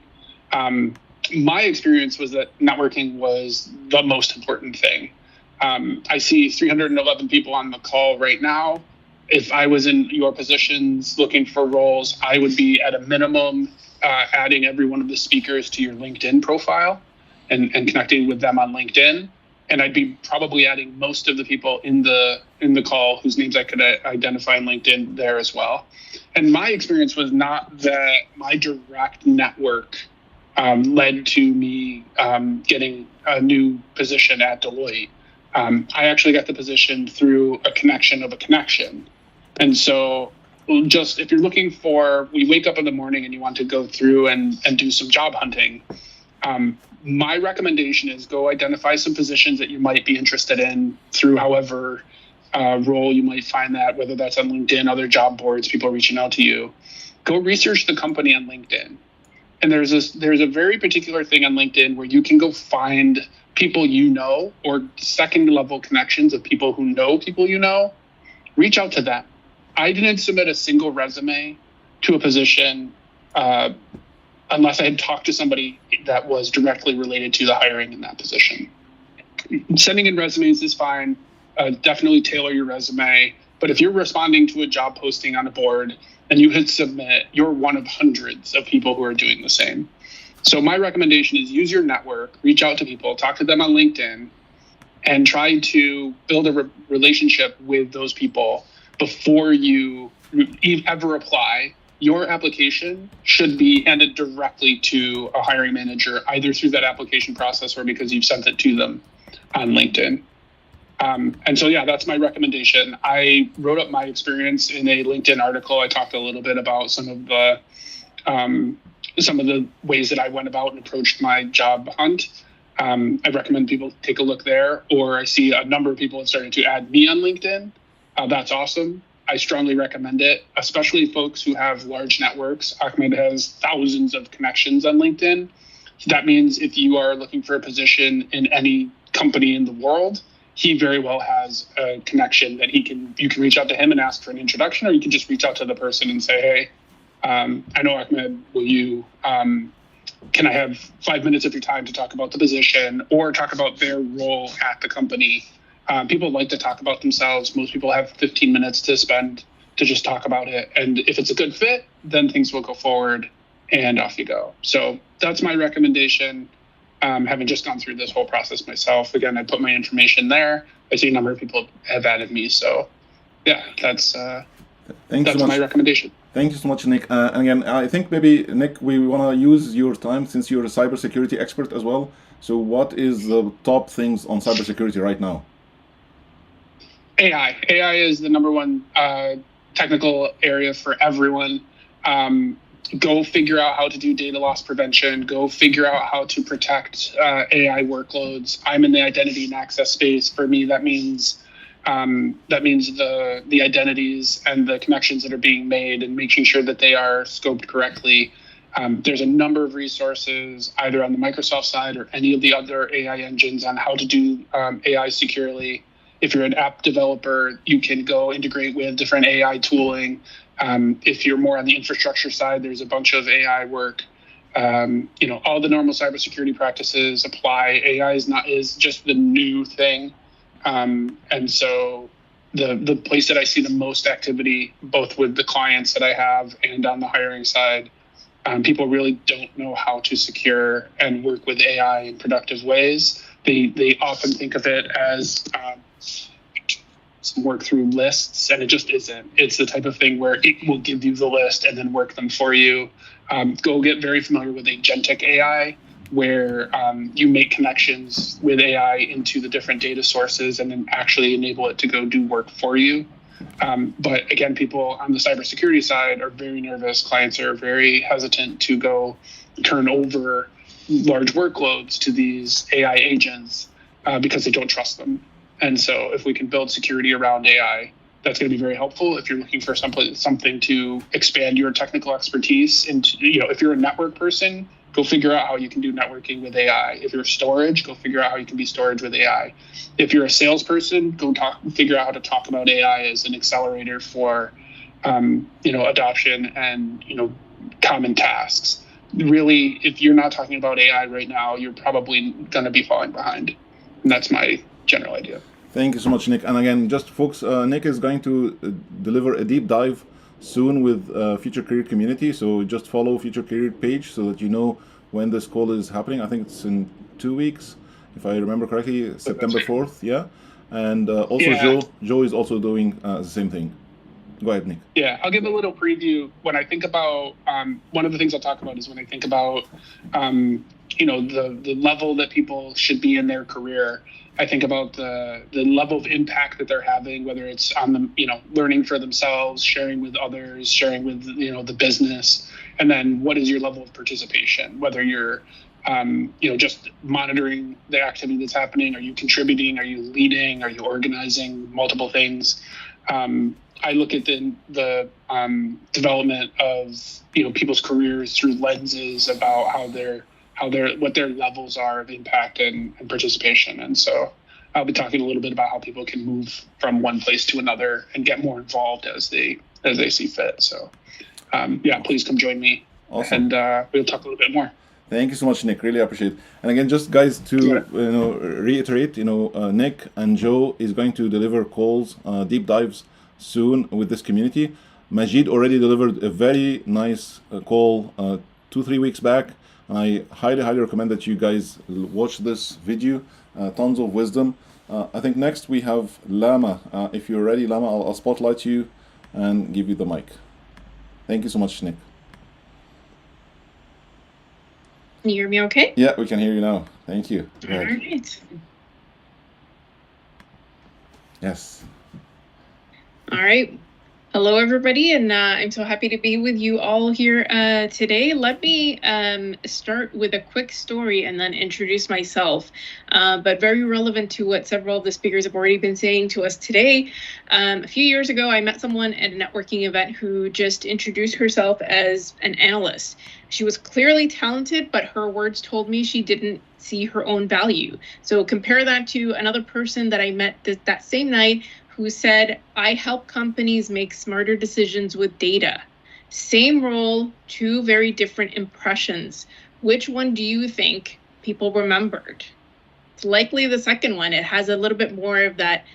My experience was that networking was the most important thing. I see 311 people on the call right now. If I was in your positions looking for roles, I would be at a minimum adding every one of the speakers to your LinkedIn profile and connecting with them on LinkedIn. And I'd be probably adding most of the people in the call whose names I could identify on LinkedIn there as well. And my experience was not that my direct network led to me getting a new position at Deloitte. I actually got the position through a connection of a connection. And so just if you're looking for, we wake up in the morning and you want to go through and do some job hunting, my recommendation is go identify some positions that you might be interested in through however role you might find that, whether that's on LinkedIn, other job boards, people reaching out to you. Go research the company on LinkedIn. And there's a very particular thing on LinkedIn where you can go find people you know, or second level connections of people who know people you know. Reach out to them. I didn't submit a single resume to a position unless I had talked to somebody that was directly related to the hiring in that position. Sending in resumes is fine. Definitely tailor your resume. But if you're responding to a job posting on a board and you hit submit, you're one of hundreds of people who are doing the same. So my recommendation is use your network, reach out to people, talk to them on LinkedIn, and try to build a relationship with those people before you ever apply. Your application should be handed directly to a hiring manager, either through that application process or because you've sent it to them on LinkedIn. And so, yeah, that's my recommendation. I wrote up my experience in a LinkedIn article. I talked a little bit about some of the ways that I went about and approached my job hunt. I recommend people take a look there, or I see a number of people have started to add me on LinkedIn. That's awesome. I strongly recommend it, especially folks who have large networks. Ahmed has thousands of connections on LinkedIn. That means if you are looking for a position in any company in the world, he very well has a connection that you can reach out to him and ask for an introduction, or you can just reach out to the person and say, hey, I know Ahmed, can I have 5 minutes of your time to talk about the position or talk about their role at the company? People like to talk about themselves. Most people have 15 minutes to spend to just talk about it. And if it's a good fit, then things will go forward and off you go. So that's my recommendation. Having just gone through this whole process myself, again, I put my information there. I see a number of people have added me. So yeah, that's my recommendation. Thank you so much, Nick. And again, I think maybe, Nick, we want to use your time since you're a cybersecurity expert as well. So what is the top things on cybersecurity right now? AI is the number one technical area for everyone. Go figure out how to do data loss prevention. Go figure out how to protect AI workloads. I'm in the identity and access space. For me, that means the identities and the connections that are being made and making sure that they are scoped correctly. There's a number of resources either on the Microsoft side or any of the other AI engines on how to do AI securely. If you're an app developer, you can go integrate with different AI tooling. If you're more on the infrastructure side, there's a bunch of AI work. All the normal cybersecurity practices apply. AI is just the new thing. And so the place that I see the most activity, both with the clients that I have and on the hiring side, people really don't know how to secure and work with AI in productive ways. They often think of it as work through lists, and it just isn't. It's the type of thing where it will give you the list and then work them for you. Go get very familiar with agentic AI, where you make connections with AI into the different data sources and then actually enable it to go do work for you. But again, people on the cybersecurity side are very nervous. Clients are very hesitant to go turn over large workloads to these AI agents because they don't trust them. And so if we can build security around AI, that's going to be very helpful if you're looking for something to expand your technical expertise into. If you're a network person, go figure out how you can do networking with AI. If you're storage, go figure out how you can be storage with AI. If you're a salesperson, go figure out how to talk about AI as an accelerator for, adoption and, common tasks. Really, if you're not talking about AI right now, you're probably going to be falling behind. And that's my general idea. Thank you so much, Nick. And again, just folks, Nick is going to deliver a deep dive soon with Future Career Community. So just follow Future Career page so that you know when this call is happening. I think it's in 2 weeks, if I remember correctly, September 4th. Yeah. And also Joe is also doing the same thing. Go ahead, Nick. Yeah, I'll give a little preview. When I think about, one of the things I'll talk about is when I think about, the level that people should be in their career. I think about the level of impact that they're having, whether it's on them, learning for themselves, sharing with others, sharing with, the business. And then what is your level of participation, whether you're, just monitoring the activity that's happening. Are you contributing? Are you leading? Are you organizing multiple things? I look at the development of, people's careers through lenses about what their levels are of impact and participation. And so I'll be talking a little bit about how people can move from one place to another and get more involved as they see fit. So please come join me. Awesome. And we'll talk a little bit more. Thank you so much, Nick. Really appreciate it. And again, just guys to reiterate, Nick and Joe is going to deliver calls, deep dives soon with this community. Majid already delivered a very nice call 2-3 weeks back. I highly recommend that you guys watch this video. Tons of wisdom. I think next we have Lama. If you're ready, Lama, I'll spotlight you and give you the mic. Thank you so much, Nick. Can you hear me okay? Yeah, we can hear you now. Thank you. All right. Yes. All right. Hello, everybody, and I'm so happy to be with you all here today. Let me start with a quick story and then introduce myself, but very relevant to what several of the speakers have already been saying to us today. A few years ago, I met someone at a networking event who just introduced herself as an analyst. She was clearly talented, but her words told me she didn't see her own value. So compare that to another person that I met that same night who said, I help companies make smarter decisions with data. Same role, two very different impressions. Which one do you think people remembered? It's likely the second one. It has a little bit more of that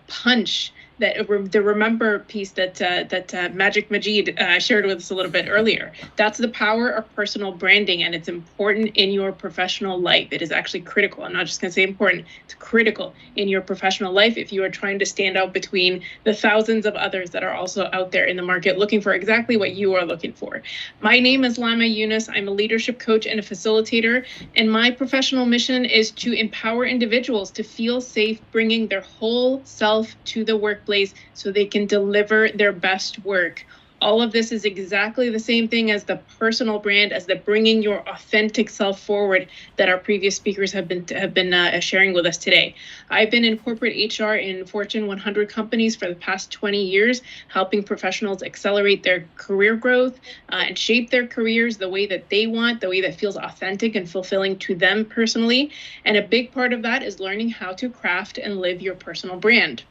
punch the remember piece that Magic Majid shared with us a little bit earlier. That's the power of personal branding, and it's important in your professional life. It is actually critical. I'm not just going to say important. It's critical in your professional life if you are trying to stand out between the thousands of others that are also out there in the market looking for exactly what you are looking for. My name is Lama Yunus. I'm a leadership coach and a facilitator, and my professional mission is to empower individuals to feel safe bringing their whole self to the workplace so they can deliver their best work. All of this is exactly the same thing as the personal brand, as the bringing your authentic self forward that our previous speakers have been sharing with us today. I've been in corporate HR in Fortune 100 companies for the past 20 years, helping professionals accelerate their career growth and shape their careers the way that they want, the way that feels authentic and fulfilling to them personally. And a big part of that is learning how to craft and live your personal brand.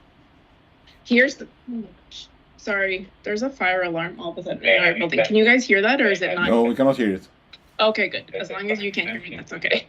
Here's the, sorry, there's a fire alarm all of a sudden in our building. Can you guys hear that, or is it not? No, we cannot hear it. Okay, good. As long as you can't hear me, that's okay.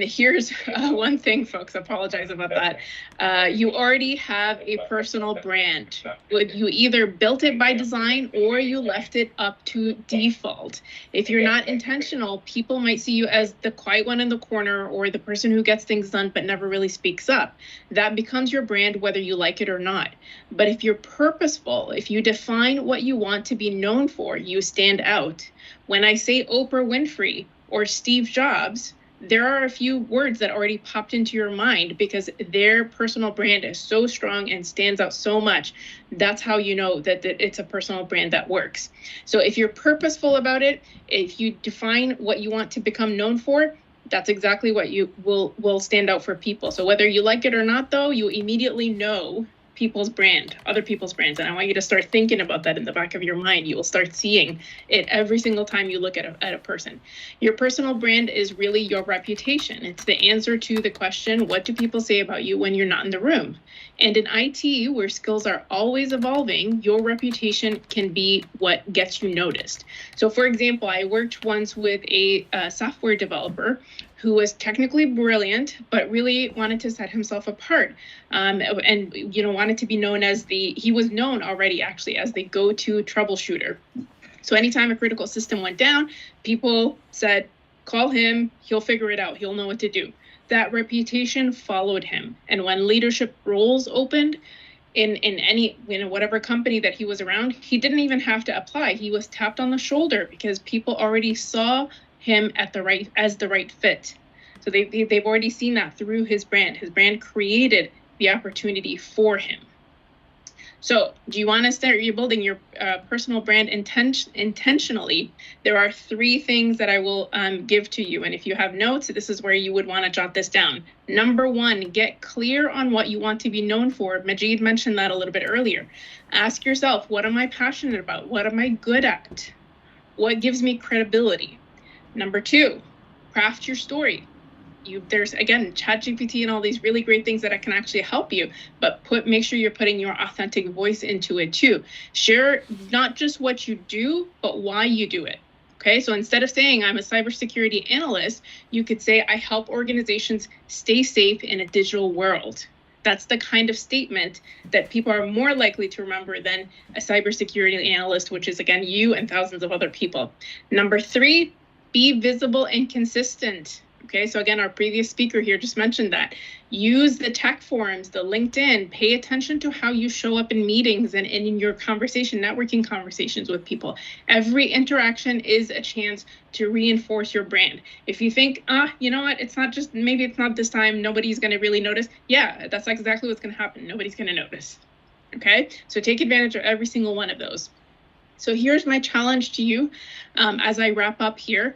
Here's one thing, folks. Apologize about that. You already have a personal brand. You either built it by design or you left it up to default. If you're not intentional, people might see you as the quiet one in the corner or the person who gets things done but never really speaks up. That becomes your brand whether you like it or not. But if you're purposeful, if you define what you want to be known for, you stand out. When I say Oprah Winfrey or Steve Jobs, there are a few words that already popped into your mind because their personal brand is so strong and stands out so much. That's how you know that it's a personal brand that works. So if you're purposeful about it, if you define what you want to become known for, that's exactly what you will stand out for people. So whether you like it or not, though, you immediately know other people's brands. And I want you to start thinking about that in the back of your mind. You will start seeing it every single time you look at a person. Your personal brand is really your reputation. It's the answer to the question, what do people say about you when you're not in the room? And in IT, where skills are always evolving, your reputation can be what gets you noticed. So for example, I worked once with a software developer who was technically brilliant, but really wanted to set himself apart, and wanted to be known as he was known already actually as the go-to troubleshooter. So anytime a critical system went down, people said, call him, he'll figure it out, he'll know what to do. That reputation followed him. And when leadership roles opened in any, whatever company that he was around, he didn't even have to apply. He was tapped on the shoulder because people already saw him as the right fit. So they've already seen that through his brand. His brand created the opportunity for him. So do you want to start building your personal brand intentionally? There are 3 things that I will give to you. And if you have notes, this is where you would want to jot this down. Number 1, get clear on what you want to be known for. Majid mentioned that a little bit earlier. Ask yourself, what am I passionate about? What am I good at? What gives me credibility? Number 2, craft your story. There's again ChatGPT and all these really great things that can actually help you, but make sure you're putting your authentic voice into it too. Share not just what you do, but why you do it. Okay, so instead of saying I'm a cybersecurity analyst, you could say I help organizations stay safe in a digital world. That's the kind of statement that people are more likely to remember than a cybersecurity analyst, which is again you and thousands of other people. Number 3, be visible and consistent. Okay, so again, our previous speaker here just mentioned that. Use the tech forums, the LinkedIn, pay attention to how you show up in meetings and in your networking conversations with people. Every interaction is a chance to reinforce your brand. If you think, you know what, maybe it's not this time, nobody's gonna really notice. Yeah, that's exactly what's gonna happen. Nobody's gonna notice, okay? So take advantage of every single one of those. So here's my challenge to you as I wrap up here.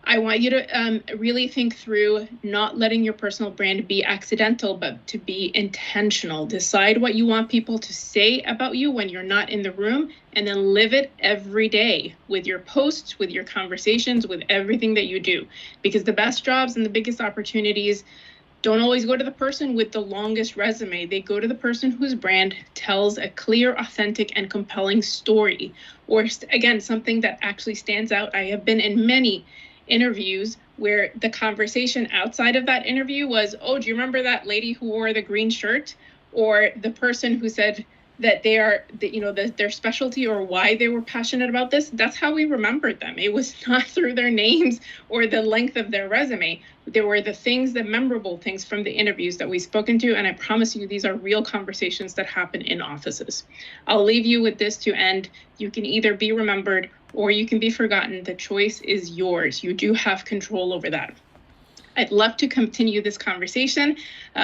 I want you to really think through not letting your personal brand be accidental, but to be intentional. Decide what you want people to say about you when you're not in the room, and then live it every day with your posts, with your conversations, with everything that you do. Because the best jobs and the biggest opportunities don't always go to the person with the longest resume. They go to the person whose brand tells a clear, authentic, and compelling story. Or again, something that actually stands out. I have been in many interviews where the conversation outside of that interview was, oh, do you remember that lady who wore the green shirt? or the person who said that they are, their specialty or why they were passionate about this. That's how we remembered them. It was not through their names or the length of their resume. There were the memorable things from the interviews that we've spoken to. And I promise you, these are real conversations that happen in offices. I'll leave you with this to end. You can either be remembered or you can be forgotten. The choice is yours. You do have control over that. I'd love to continue this conversation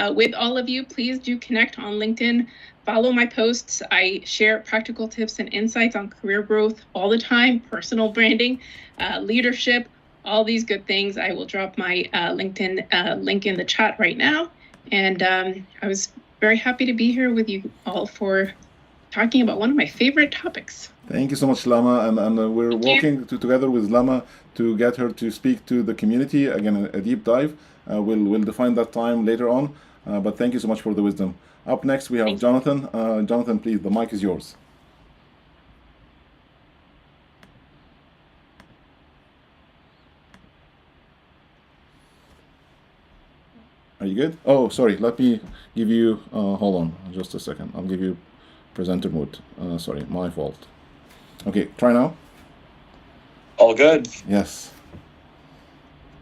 with all of you. Please do connect on LinkedIn. Follow my posts. I share practical tips and insights on career growth all the time, personal branding, leadership, all these good things. I will drop my LinkedIn link in the chat right now. And I was very happy to be here with you all for talking about one of my favorite topics. Thank you so much, Lama. And we're working together with Lama to get her to speak to the community. Again, a deep dive. We'll define that time later on. But thank you so much for the wisdom. Up next, we have Jonathan. Jonathan, please, the mic is yours. Are you good? Oh, sorry. Let me give you, hold on just a second. I'll give you presenter mode. Sorry, my fault. Okay, try now. All good. Yes.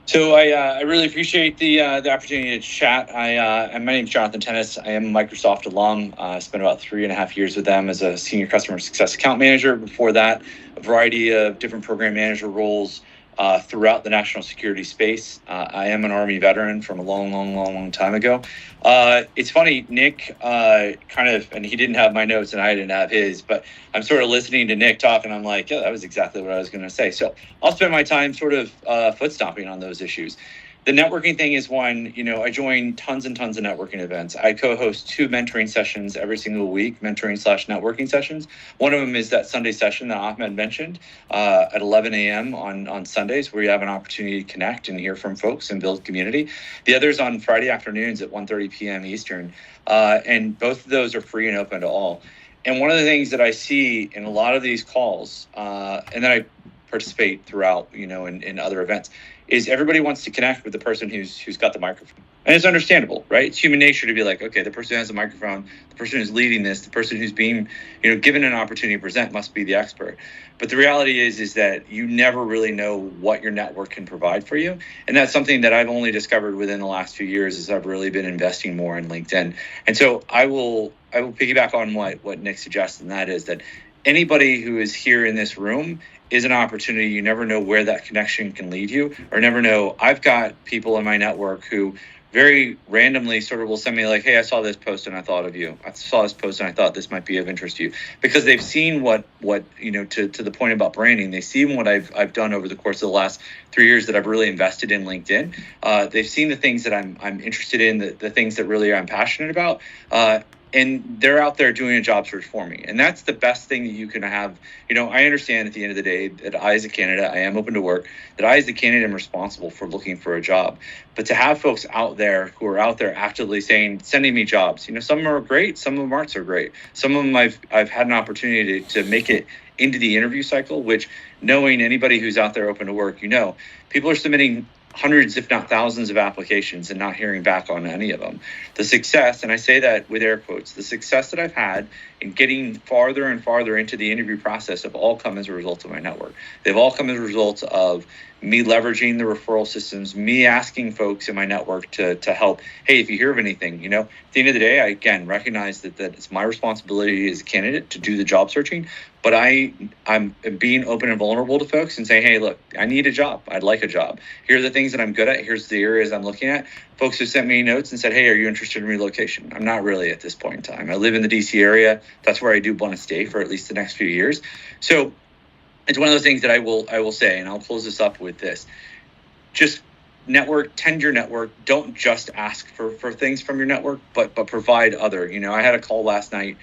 So I really appreciate the opportunity to chat. And my name is Jonathan Tennis. I am a Microsoft alum. I spent about 3.5 years with them as a senior customer success account manager. Before that, a variety of different program manager roles throughout the national security space. I am an Army veteran from a long time ago. It's funny, Nick and he didn't have my notes and I didn't have his, but I'm sort of listening to Nick talk and I'm like, yeah, that was exactly what I was going to say. So I'll spend my time sort of foot stomping on those issues. The networking thing is one, I join tons and tons of networking events. I co-host 2 mentoring sessions every single week, mentoring/networking sessions. One of them is that Sunday session that Ahmed mentioned at 11 a.m. on Sundays, where you have an opportunity to connect and hear from folks and build community. The other's on Friday afternoons at 1:30 p.m. Eastern. And both of those are free and open to all. And one of the things that I see in a lot of these calls, and then I participate throughout, in other events, is everybody wants to connect with the person who's got the microphone. And it's understandable, right? It's human nature to be like, okay, the person who has a microphone, the person who's leading this, the person who's being, given an opportunity to present must be the expert. But the reality is that you never really know what your network can provide for you. And that's something that I've only discovered within the last few years as I've really been investing more in LinkedIn. And so I will piggyback on what Nick suggests, and that is that anybody who is here in this room is an opportunity. You never know where that connection can lead you, or never know. I've got people in my network who very randomly sort of will send me like, hey, I saw this post and I thought of you. I saw this post and I thought this might be of interest to you, because they've seen what to the point about branding, they've seen what I've done over the course of the last 3 years that I've really invested in LinkedIn. They've seen the things that I'm interested in, the things that really I'm passionate about. And they're out there doing a job search for me. And that's the best thing that you can have. I understand at the end of the day that I, as a candidate, I am open to work, that I, as a candidate, am responsible for looking for a job. But to have folks out there who are out there actively sending me jobs, some of them are great, some of them aren't so great. Some of them I've had an opportunity to make it into the interview cycle, which, knowing anybody who's out there open to work, people are submitting hundreds, if not thousands, of applications and not hearing back on any of them. The success, and I say that with air quotes, the success that I've had in getting farther and farther into the interview process have all come as a result of my network. They've all come as a result of me leveraging the referral systems, me asking folks in my network to help. Hey, if you hear of anything, at the end of the day, I again recognize that it's my responsibility as a candidate to do the job searching, but I'm being open and vulnerable to folks and saying, hey, look, I need a job. I'd like a job. Here are the things that I'm good at. Here's the areas I'm looking at. Folks who sent me notes and said, hey, are you interested in relocation? I'm not really at this point in time. I live in the DC area. That's where I do want to stay for at least the next few years. So it's one of those things that I will say, and I'll close this up with this. Just tend your network. Don't just ask for things from your network, but provide other. I had a call last night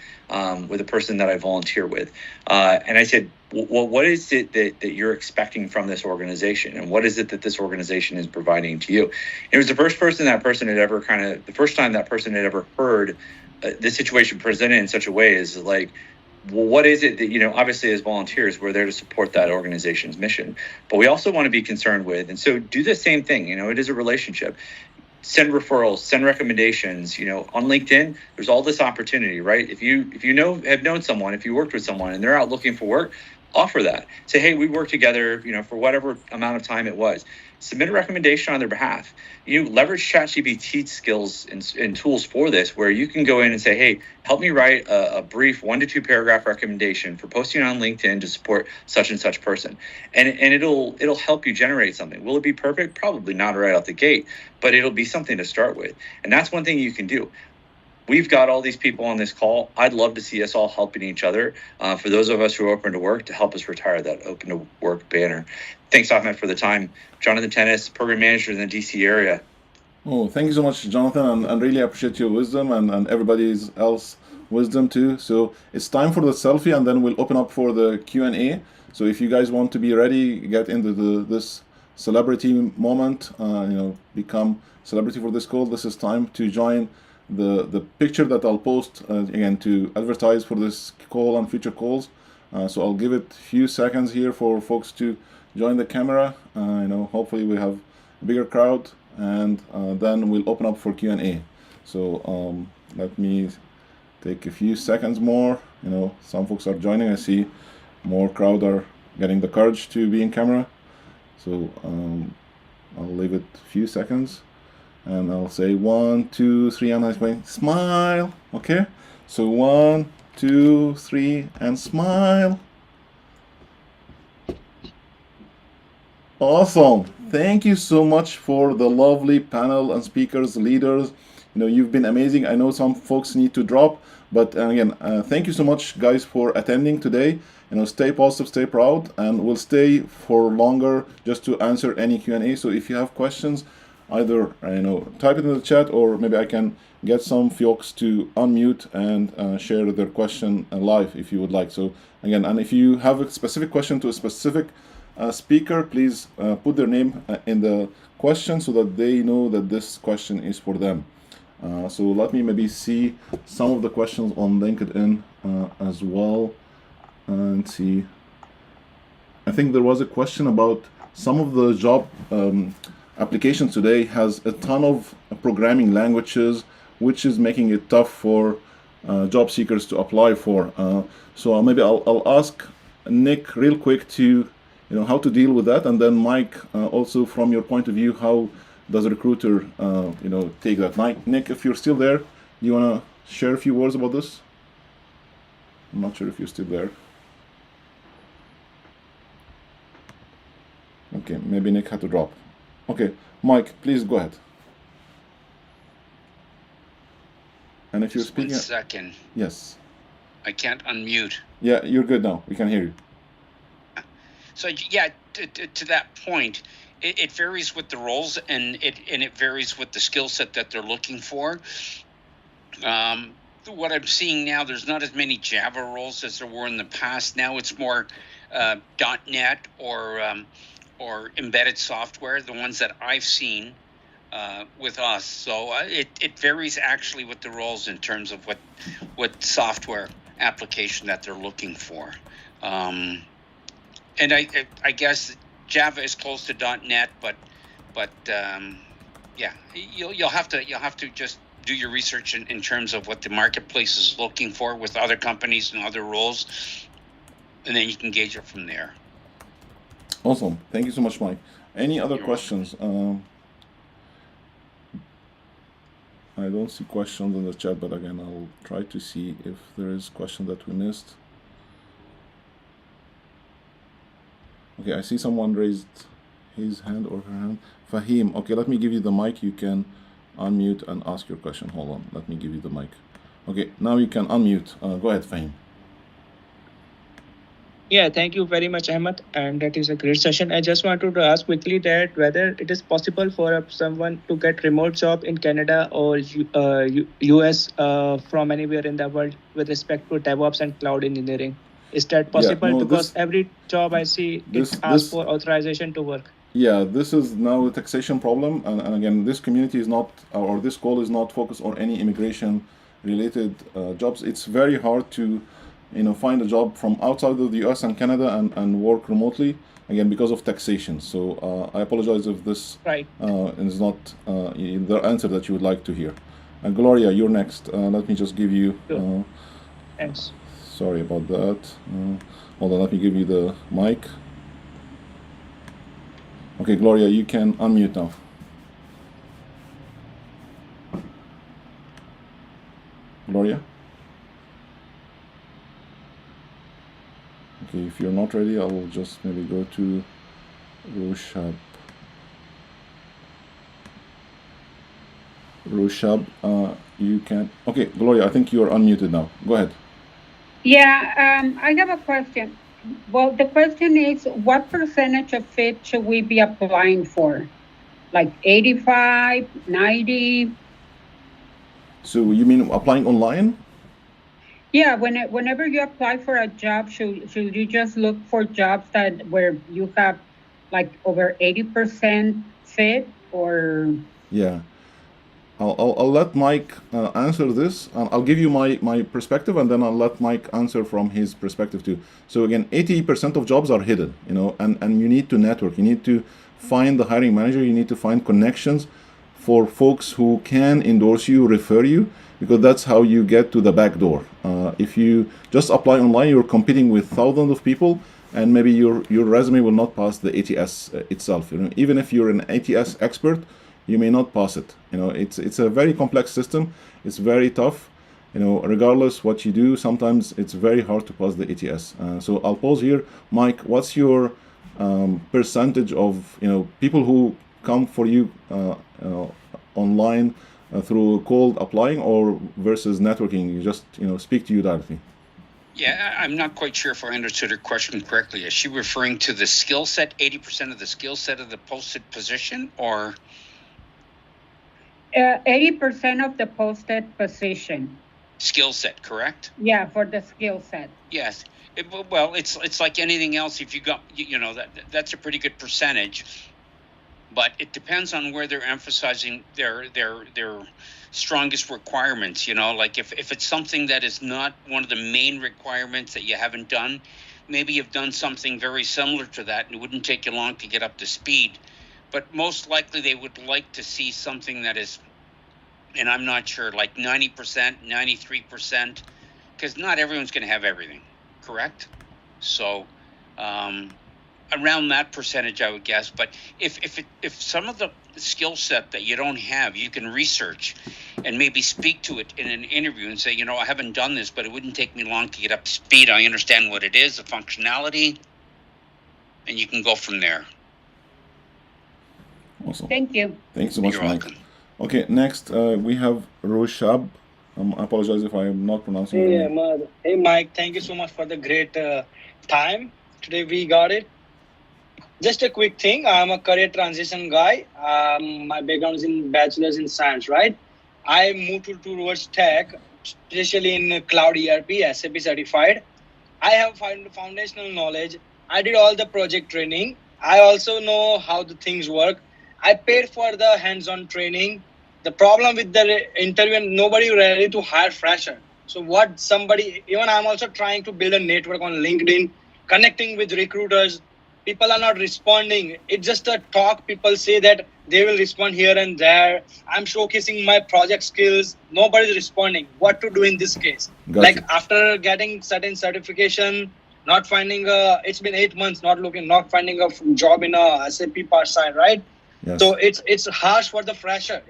with a person that I volunteer with, and I said, well, what is it that you're expecting from this organization, and what is it that this organization is providing to you? It was the first time that person had ever heard the situation presented in such a way is like, well, what is it that, obviously as volunteers, we're there to support that organization's mission, but we also want to be concerned with, and so do the same thing. It is a relationship. send referrals, send recommendations. On LinkedIn, there's all this opportunity, right? If you have known someone, if you worked with someone and they're out looking for work, offer that. Say, hey, we worked together, for whatever amount of time it was. Submit a recommendation on their behalf. You leverage ChatGPT skills and tools for this, where you can go in and say, hey, help me write a brief 1 to 2 paragraph recommendation for posting on LinkedIn to support such and such person. And it'll help you generate something. Will it be perfect? Probably not right out the gate, but it'll be something to start with. And that's one thing you can do. We've got all these people on this call. I'd love to see us all helping each other. For those of us who are open to work, to help us retire that open to work banner. Thanks, Ahmed, for the time. Jonathan Tennis, program manager in the DC area. Oh, thank you so much, Jonathan, and really appreciate your wisdom and everybody's else wisdom too. So it's time for the selfie, and then we'll open up for the Q&A. So if you guys want to be ready, get into this celebrity moment, become celebrity for this call. This is time to join the picture that I'll post again to advertise for this call and future calls. So I'll give it a few seconds here for folks to join the camera. Hopefully we have a bigger crowd, and then we'll open up for Q&A. So let me take a few seconds more. Some folks are joining. I see more crowd are getting the courage to be in camera. So I'll leave it a few seconds. And I'll say 1, 2, 3, and I'm going smile. Okay, so 1, 2, 3, and smile. Awesome. Thank you so much for the lovely panel and speakers, leaders. You've been amazing. I know some folks need to drop, but again, thank you so much, guys, for attending today. Stay positive, stay proud, and we'll stay for longer just to answer any Q&A. So if you have questions, either type it in the chat, or maybe I can get some folks to unmute and share their question live if you would like. So again, and if you have a specific question to a specific speaker, please put their name in the question so that they know that this question is for them. So let me maybe see some of the questions on LinkedIn as well and see. I think there was a question about some of the job applications today has a ton of programming languages, which is making it tough for job seekers to apply for. So maybe I'll ask Nick real quick to how to deal with that, and then Mike, also from your point of view, how does a recruiter take that? Nick, if you're still there, do you want to share a few words about this? I'm not sure if you're still there. Okay, maybe Nick had to drop. Okay, Mike, please go ahead. And if you're speaking... 1 second. Yes. I can't unmute. Yeah, you're good now. We can hear you. So yeah, to that point, it varies with the roles, and it varies with the skill set that they're looking for. What I'm seeing now, there's not as many Java roles as there were in the past. Now it's more .NET or embedded software, the ones that I've seen with us. So it varies actually with the roles in terms of what software application that they're looking for. And I guess Java is close to .NET, but yeah, you'll have to just do your research in terms of what the marketplace is looking for with other companies and other roles, and then you can gauge it from there. Awesome. Thank you so much, Mike. Any other questions? I don't see questions in the chat, but again, I'll try to see if there is a question that we missed. Okay, I see someone raised his hand or her hand. Fahim, okay, let me give you the mic. You can unmute and ask your question. Hold on, let me give you the mic. Okay, now you can unmute. Go ahead, Fahim. Yeah, thank you very much, Ahmed, and that is a great session. I just wanted to ask quickly that whether it is possible for someone to get remote job in Canada or US from anywhere in the world with respect to DevOps and cloud engineering. Is that possible? Yeah, no, because every job I see, it asks for authorization to work. Yeah, this is now a taxation problem, and again, this community is not, or this call is not focused on any immigration-related jobs. It's very hard to find a job from outside of the US and Canada and work remotely. again, because of taxation. So I apologize if this Right. is not the answer that you would like to hear. Gloria, you're next. Let me just give you. Sure. Thanks. Sorry about that. Hold on, let me give you the mic. Okay, Gloria, you can unmute now. Gloria? Okay, if you're not ready, I will just maybe go to Rushab. Rushab, you can. Okay, Gloria, I think you're unmuted now. Go ahead. Yeah, I have a question. Well, the question is, what percentage of fit should we be applying for? Like 85, 90? So you mean applying online? Yeah, whenever you apply for a job, should you just look for jobs that where you have like over 80% fit, or? Yeah. I'll let Mike answer this. I'll give you my perspective, and then I'll let Mike answer from his perspective too. So again, 80% of jobs are hidden, and you need to network. You need to find the hiring manager. You need to find connections for folks who can endorse you, refer you, because that's how you get to the back door. If you just apply online, you're competing with thousands of people, and maybe your resume will not pass the ATS itself. Even if you're an ATS expert, you may not pass it. It's a very complex system. It's very tough. Regardless what you do, sometimes it's very hard to pass the ATS. So I'll pause here. Mike, what's your percentage of people who come for you online through cold applying or versus networking? You just speak to you directly. Yeah, I'm not quite sure if I understood her question correctly. Is she referring to the skill set, 80% of the skill set of the posted position, or? 80% of the posted position. Skill set, correct? Yeah, for the skill set. Yes. Well, it's like anything else. If you got, that's a pretty good percentage, but it depends on where they're emphasizing their strongest requirements. Like if it's something that is not one of the main requirements that you haven't done, maybe you've done something very similar to that, and it wouldn't take you long to get up to speed. But most likely they would like to see something that is, and I'm not sure, like 90%, 93%, because not everyone's going to have everything, correct? So around that percentage, I would guess. But if some of the skill set that you don't have, you can research and maybe speak to it in an interview and say, I haven't done this, but it wouldn't take me long to get up to speed. I understand what it is, the functionality, and you can go from there. Awesome. Thank you. Thanks so much, You're Mike. welcome. Okay, next we have Roshab. I apologize if I am not pronouncing your name. Ahmed. Hey, Mike. Thank you so much for the great time. Today we got it. Just a quick thing. I'm a career transition guy. My background is in bachelor's in science, right? I moved towards tech, especially in cloud ERP, SAP certified. I have foundational knowledge. I did all the project training. I also know how the things work. I paid for the hands-on training. The problem with the interview, nobody ready to hire fresher. So even I'm also trying to build a network on LinkedIn, connecting with recruiters. People are not responding. It's just a talk. People say that they will respond here and there. I'm showcasing my project skills. Nobody's responding. What to do in this case? Gotcha. Like after getting certain certification, not finding it's been 8 months, not finding a job in a SAP part side, right? Yes. So it's harsh for the fresher.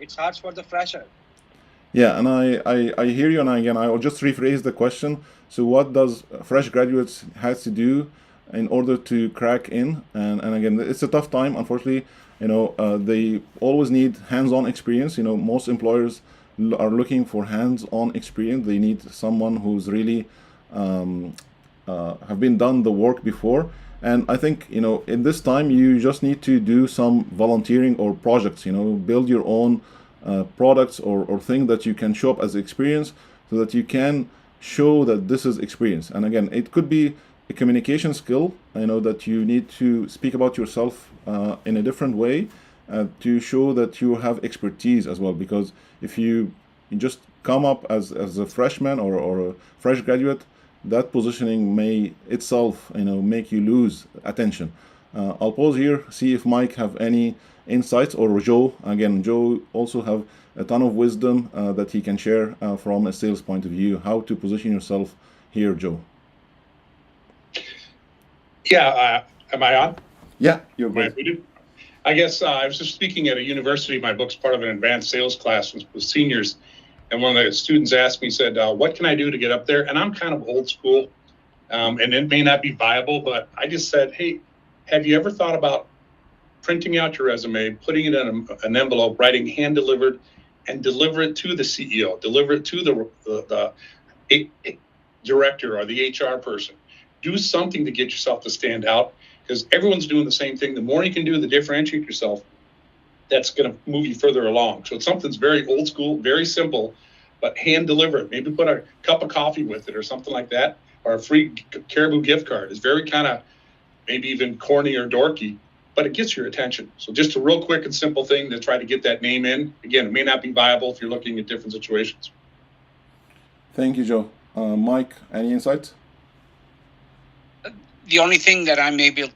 Yeah, and I hear you, and again, I will just rephrase the question. So what does fresh graduates has to do in order to crack in? And again, it's a tough time, unfortunately. They always need hands-on experience. Most employers are looking for hands-on experience. They need someone who's really have been done the work before. And I think, in this time, you just need to do some volunteering or projects, build your own products or thing that you can show up as experience so that you can show that this is experience. And again, it could be a communication skill, that you need to speak about yourself in a different way to show that you have expertise as well. Because if you just come up as a freshman or a fresh graduate, that positioning may itself make you lose attention. I'll pause here, see if Mike have any insights, or Joe. Again, Joe also have a ton of wisdom that he can share from a sales point of view, how to position yourself here, Joe. Yeah, am I on? Yeah, you're Am I good. muted? I guess I was just speaking at a university. My book's part of an advanced sales class with seniors. And one of the students asked me, said, what can I do to get up there? And I'm kind of old school, and it may not be viable, but I just said, hey, have you ever thought about printing out your resume, putting it in an envelope, writing hand delivered, and deliver it to the CEO, deliver it to the director or the HR person? Do something to get yourself to stand out, because everyone's doing the same thing. The more you can do to differentiate yourself, that's going to move you further along. So it's something that's very old school, very simple, but hand deliver it. Maybe put a cup of coffee with it or something like that, or a free Caribou gift card. It's very kind of maybe even corny or dorky, but it gets your attention. So just a real quick and simple thing to try to get that name in. Again, it may not be viable if you're looking at different situations. Thank you, Joe. Mike, any insights? The only thing that I may be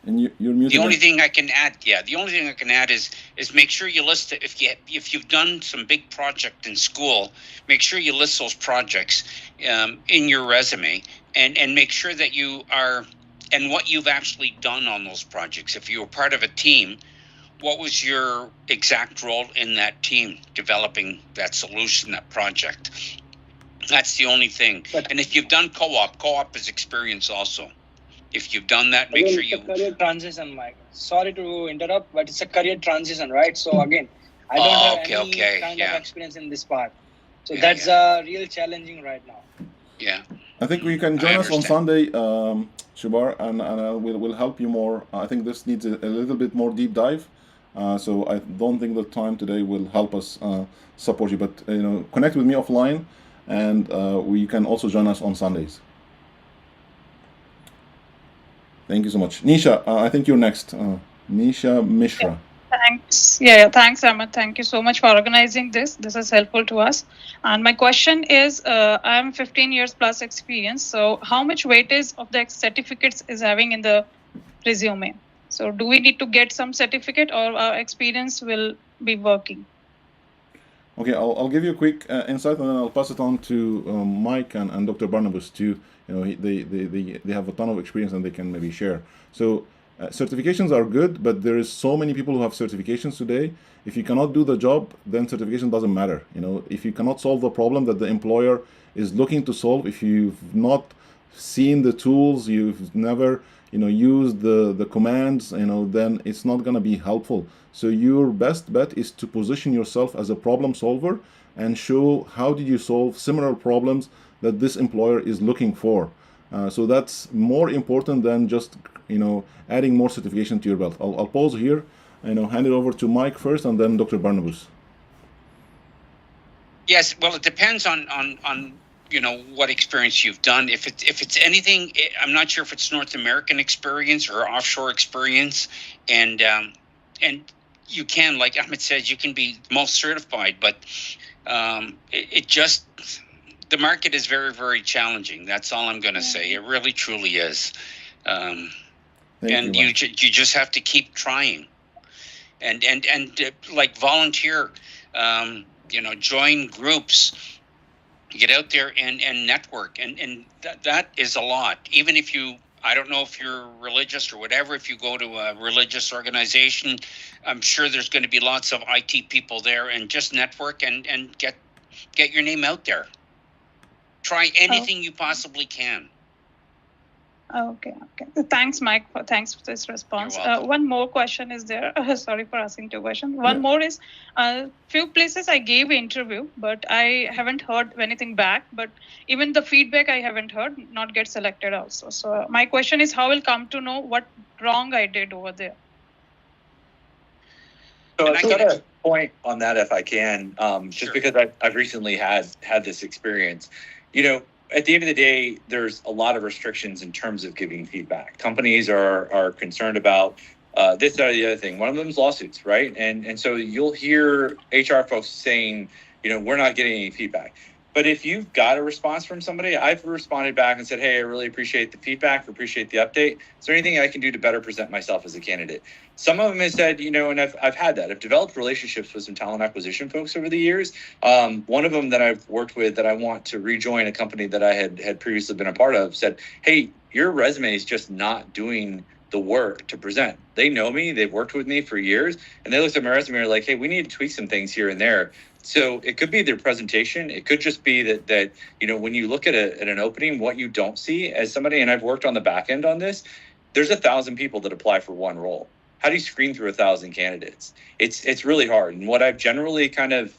And you're muted. The only thing I can add is make sure you list it. If you've done some big project in school, make sure you list those projects in your resume, and make sure that you are, and what you've actually done on those projects. If you were part of a team, what was your exact role in that team developing that solution, that project? That's the only thing. And if you've done co-op is experience also. If you've done that, make sure you... It's a career transition, Mike. Sorry to interrupt, but it's a career transition, right? So again, I don't have any kind of experience in this part. So that's real challenging right now. Yeah. I think we can join us on Sunday, Shubar, and we'll help you more. I think this needs a little bit more deep dive. So I don't think the time today will help us support you. But connect with me offline, and you can also join us on Sundays. Thank you so much. Nisha, I think you're next. Nisha Mishra. Thanks. Yeah, thanks, Ahmed. Thank you so much for organizing this. This is helpful to us. And my question is, I'm 15 years plus experience. So how much weightage of the certificates is having in the resume? So do we need to get some certificate, or our experience will be working? Okay, I'll give you a quick insight, and then I'll pass it on to Mike and Dr. Barnabas too. They have a ton of experience and they can maybe share. So certifications are good, but there is so many people who have certifications today. If you cannot do the job, then certification doesn't matter. If you cannot solve the problem that the employer is looking to solve, if you've not seen the tools, you've never used the commands, then it's not going to be helpful. So your best bet is to position yourself as a problem solver and show how did you solve similar problems that this employer is looking for. So that's more important than just adding more certification to your belt. I'll pause here, hand it over to Mike first, and then Dr. Barnabas. Yes, well, it depends on what experience you've done. If it's anything, I'm not sure if it's North American experience or offshore experience, and you can, like Ahmed says, you can be most certified, but the market is very, very challenging. That's all I'm going to say. It really, truly is. You just have to keep trying, and like volunteer, join groups, get out there and network, and that is a lot. Even if I don't know if you're religious or whatever, if you go to a religious organization, I'm sure there's going to be lots of IT people there, and just network and get your name out there. Try anything you possibly can. Okay. Thanks, Mike. Thanks for this response. One more question is there. Sorry for asking two questions. One more is, few places I gave interview, but I haven't heard anything back. But even the feedback I haven't heard, not get selected also. So my question is, how will come to know what wrong I did over there? So I've got a point on that if I can, just because I've recently had this experience. At the end of the day, there's a lot of restrictions in terms of giving feedback. Companies are concerned about this, that, or the other thing. One of them is lawsuits, right? And so you'll hear HR folks saying, we're not getting any feedback. But if you've got a response from somebody, I've responded back and said, hey, I really appreciate the feedback, appreciate the update. Is there anything I can do to better present myself as a candidate? Some of them have said, you know, and I've had that. I've developed relationships with some talent acquisition folks over the years. One of them that I've worked with that I want to rejoin a company that I had previously been a part of said, hey, your resume is just not doing the work to present. They know me, they've worked with me for years, and they looked at my resume and were like, hey, we need to tweak some things here and there. So it could be their presentation. It could just be that you know, when you look at an opening, what you don't see as somebody, and I've worked on the back end on this, there's 1,000 people that apply for one role. How do you screen through 1,000 candidates? It's really hard. And what I've generally kind of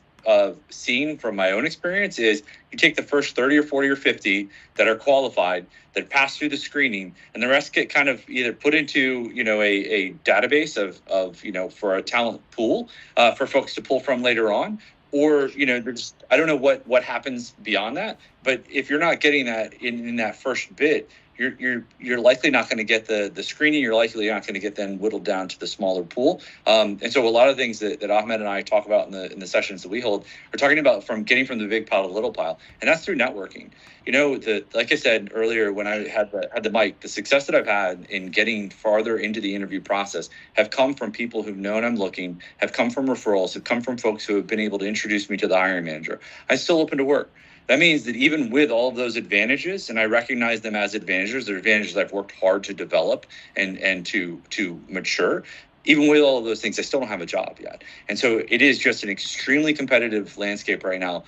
seen from my own experience is you take the first 30 or 40 or 50 that are qualified, that pass through the screening, and the rest get kind of either put into, you know, a database of you know, for a talent pool for folks to pull from later on. Or, you know, there's, I don't know what happens beyond that, but if you're not getting that in that first bit, you're likely not going to get the screening. You're likely not going to get then whittled down to the smaller pool. And so a lot of things that Ahmed and I talk about in the sessions that we hold are talking about from getting from the big pile to the little pile, and that's through networking. You know, like I said earlier when I had the mic, the success that I've had in getting farther into the interview process have come from people who've known I'm looking, have come from referrals, have come from folks who have been able to introduce me to the hiring manager. I'm still open to work. That means that even with all of those advantages, and I recognize them as advantages, they're advantages I've worked hard to develop and to mature. Even with all of those things, I still don't have a job yet. And so it is just an extremely competitive landscape right now.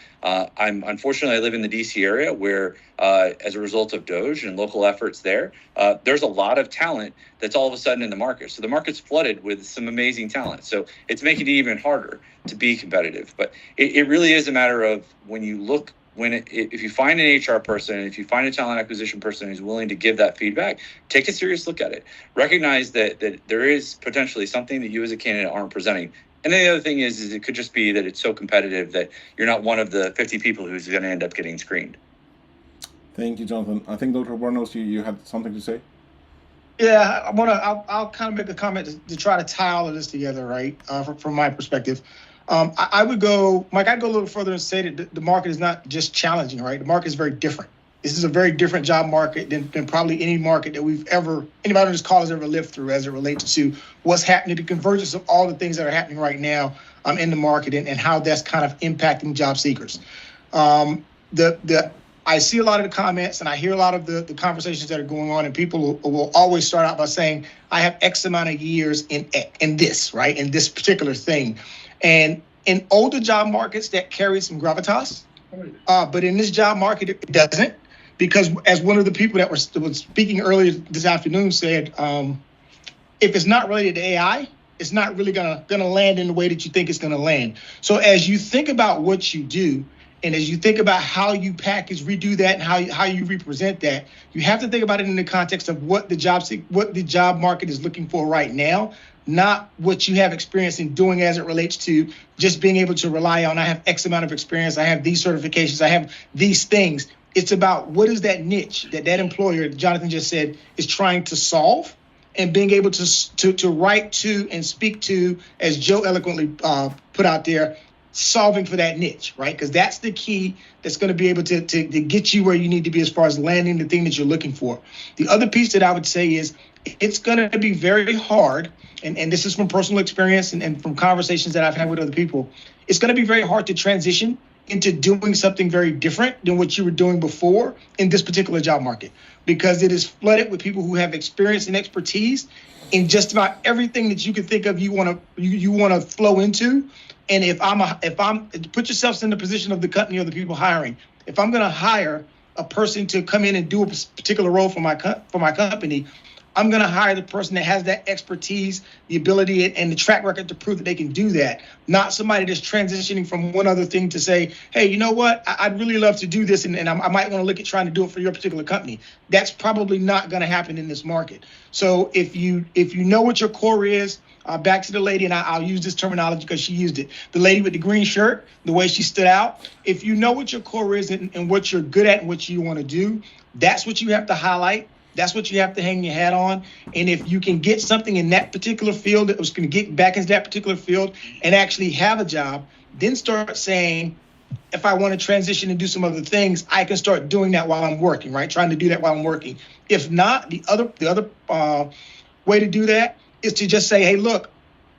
Unfortunately, I live in the DC area where, as a result of DOGE and local efforts there's a lot of talent that's all of a sudden in the market. So the market's flooded with some amazing talent. So it's making it even harder to be competitive. But it really is a matter of when you look, if you find an HR person, if you find a talent acquisition person who's willing to give that feedback, take a serious look at it. Recognize that there is potentially something that you as a candidate aren't presenting. And then the other thing is it could just be that it's so competitive that you're not one of the 50 people who's going to end up getting screened. Thank you, Jonathan. I think Dr. Bornos, you had something to say? Yeah, I'll kind of make a comment to try to tie all of this together, right? From my perspective. I would go, Mike, I'd go a little further and say that the market is not just challenging, right? The market is very different. This is a very different job market than probably any market that anybody on this call has ever lived through as it relates to what's happening, the convergence of all the things that are happening right now in the market and how that's kind of impacting job seekers. I see a lot of the comments and I hear a lot of the conversations that are going on, and people will always start out by saying, I have X amount of years in this, right? In this particular thing. And in older job markets, that carries some gravitas. But in this job market, it doesn't. Because as one of the people that was speaking earlier this afternoon said, if it's not related to AI, it's not really gonna land in the way that you think it's gonna land. So as you think about what you do, and as you think about how you package, redo that, and how you represent that, you have to think about it in the context of what the job market is looking for right now, not what you have experience in doing as it relates to just being able to rely on, I have X amount of experience, I have these certifications, I have these things. It's about what is that niche that employer, Jonathan just said, is trying to solve, and being able to write to and speak to, as Joe eloquently put out there, solving for that niche, right? Because that's the key that's going to be able to get you where you need to be as far as landing the thing that you're looking for. The other piece that I would say is it's going to be very hard, and this is from personal experience and from conversations that I've had with other people, it's going to be very hard to transition into doing something very different than what you were doing before in this particular job market, because it is flooded with people who have experience and expertise in just about everything that you can think of you want to flow into. And if I'm put yourselves in the position of the company or the people hiring, if I'm going to hire a person to come in and do a particular role for my company, I'm going to hire the person that has that expertise, the ability, and the track record to prove that they can do that. Not somebody that's transitioning from one other thing to say, hey, you know what? I'd really love to do this, and I might want to look at trying to do it for your particular company. That's probably not going to happen in this market. So if you know what your core is, back to the lady, and I'll use this terminology because she used it. The lady with the green shirt, the way she stood out. If you know what your core is and what you're good at and what you want to do, that's what you have to highlight. That's what you have to hang your hat on. And if you can get something in that particular field that was going to get back into that particular field and actually have a job, then start saying, if I want to transition and do some other things, I can start doing that while I'm working, right? Trying to do that while I'm working. If not, the other way to do that is to just say, hey, look,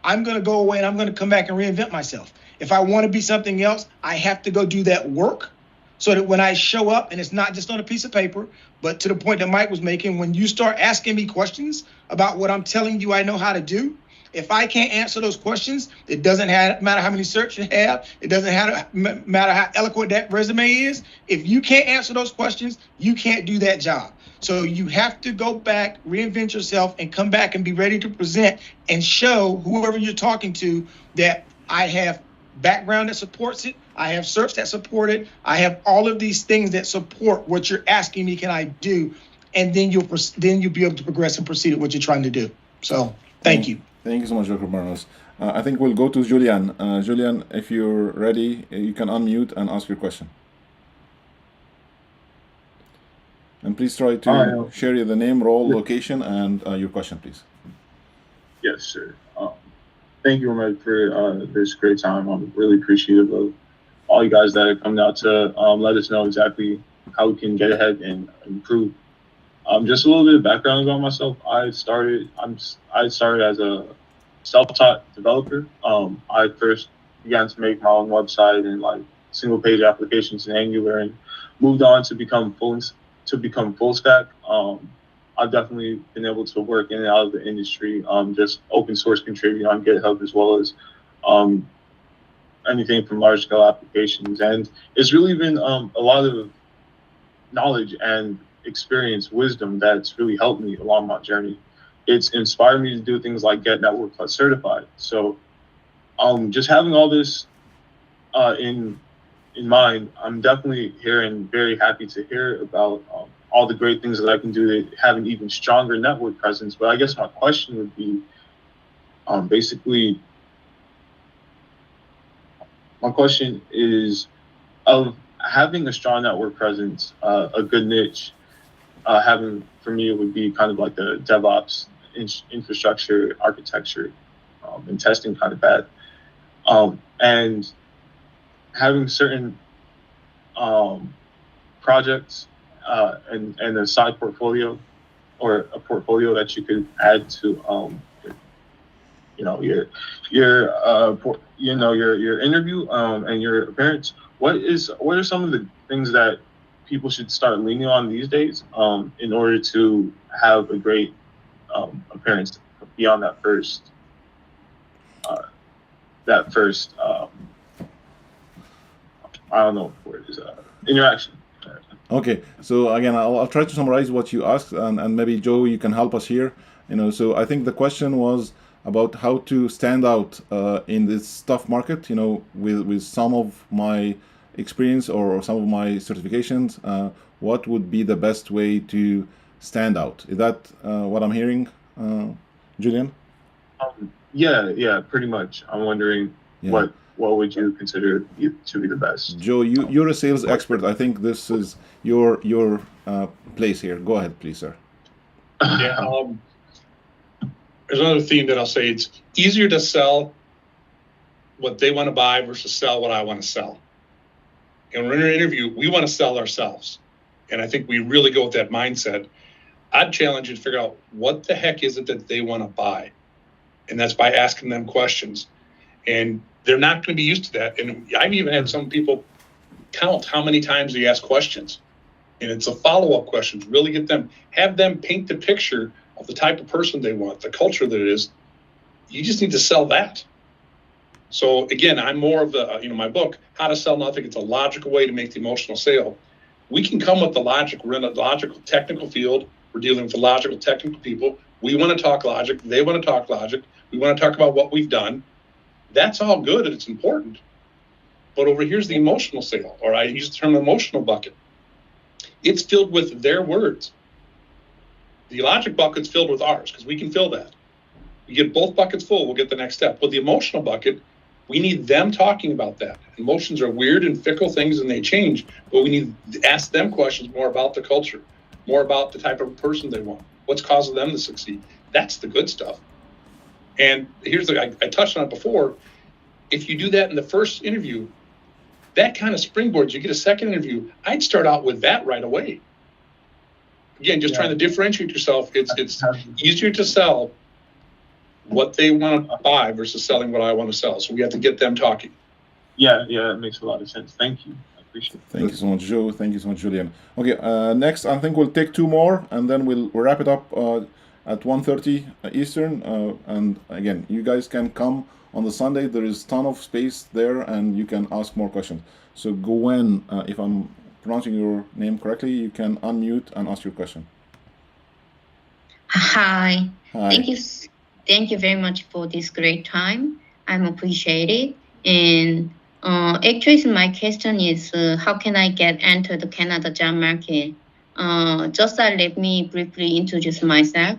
I'm going to go away and I'm going to come back and reinvent myself. If I want to be something else, I have to go do that work so that when I show up, and it's not just on a piece of paper, but to the point that Mike was making, when you start asking me questions about what I'm telling you I know how to do, if I can't answer those questions, it doesn't matter how many certs you have. It doesn't matter how eloquent that resume is. If you can't answer those questions, you can't do that job. So you have to go back, reinvent yourself, and come back and be ready to present and show whoever you're talking to that I have background that supports it. I have certs that support it. I have all of these things that support what you're asking me can I do, and then you'll be able to progress and proceed at what you're trying to do. So thank you. Thank you so much, Dr. Barnos. I think we'll go to Julian. Julian, if you're ready, you can unmute and ask your question. And please try to share the name, role, location, and your question, please. Yes, sir. Thank you, Ahmed, for this great time. I'm really appreciative of all you guys that have come out to let us know exactly how we can get ahead and improve. Just a little bit of background about myself. I started as a self-taught developer. I first began to make my own website and like single-page applications in Angular, and moved on to become full stack. I've definitely been able to work in and out of the industry, just open source contributing on GitHub, as well as anything from large scale applications. And it's really been a lot of knowledge and experience, wisdom that's really helped me along my journey. It's inspired me to do things like get Network Plus certified. So just having all this in mind, I'm definitely here and very happy to hear about all the great things that I can do to have an even stronger network presence. But I guess my question would be basically, my question is, of having a strong network presence, a good niche, having, for me, it would be kind of like the DevOps infrastructure, architecture, and testing kind of bad. And having certain projects and a side portfolio, or a portfolio that you could add to your interview and your appearance. What are some of the things that people should start leaning on these days in order to have a great appearance beyond that first I don't know what it is, interaction. Okay, so again, I'll try to summarize what you asked, and maybe Joe, you can help us here. So I think the question was about how to stand out in this tough market. With some of my experience or some of my certifications, what would be the best way to stand out? Is that what I'm hearing, Julian? Yeah, pretty much. I'm wondering what would you consider to be the best? Joe, you're a sales expert. I think this is your place here. Go ahead, please, sir. Yeah. There's another theme that I'll say. It's easier to sell what they want to buy versus sell what I want to sell. And when we're in an interview, we want to sell ourselves. And I think we really go with that mindset. I'd challenge you to figure out what the heck is it that they want to buy. And that's by asking them questions. And they're not going to be used to that. And I've even had some people count how many times they ask questions. And it's a follow-up question to really have them paint the picture of the type of person they want, the culture that it is. You just need to sell that. So again, I'm more of the, my book, How to Sell Nothing. It's a logical way to make the emotional sale. We can come with the logic. We're in a logical technical field. We're dealing with logical technical people. We want to talk logic. They want to talk logic. We want to talk about what we've done. That's all good and it's important. But over here's the emotional sale, or I use the term emotional bucket. It's filled with their words. The logic bucket's filled with ours because we can fill that. We get both buckets full, we'll get the next step. But the emotional bucket, we need them talking about that. Emotions are weird and fickle things and they change, but we need to ask them questions more about the culture, more about the type of person they want, what's causing them to succeed. That's the good stuff. And here's I touched on it before. If you do that in the first interview, that kind of springboard, you get a second interview, I'd start out with that right away. Again, just trying to differentiate yourself. It's easier to sell what they want to buy versus selling what I want to sell. So we have to get them talking. Yeah, it makes a lot of sense. Thank you. I appreciate it. Thank you so much, Joe. Thank you so much, Julian. Okay, next, I think we'll take two more, and then we'll wrap it up at 1:30 Eastern. And again, you guys can come on the Sunday. There is a ton of space there, and you can ask more questions. So Gwen, if I'm pronouncing your name correctly, you can unmute and ask your question. Hi. Hi. Thank you very much for this great time. I'm appreciated. And actually, my question is, how can I get enter the Canada job market? Just let me briefly introduce myself.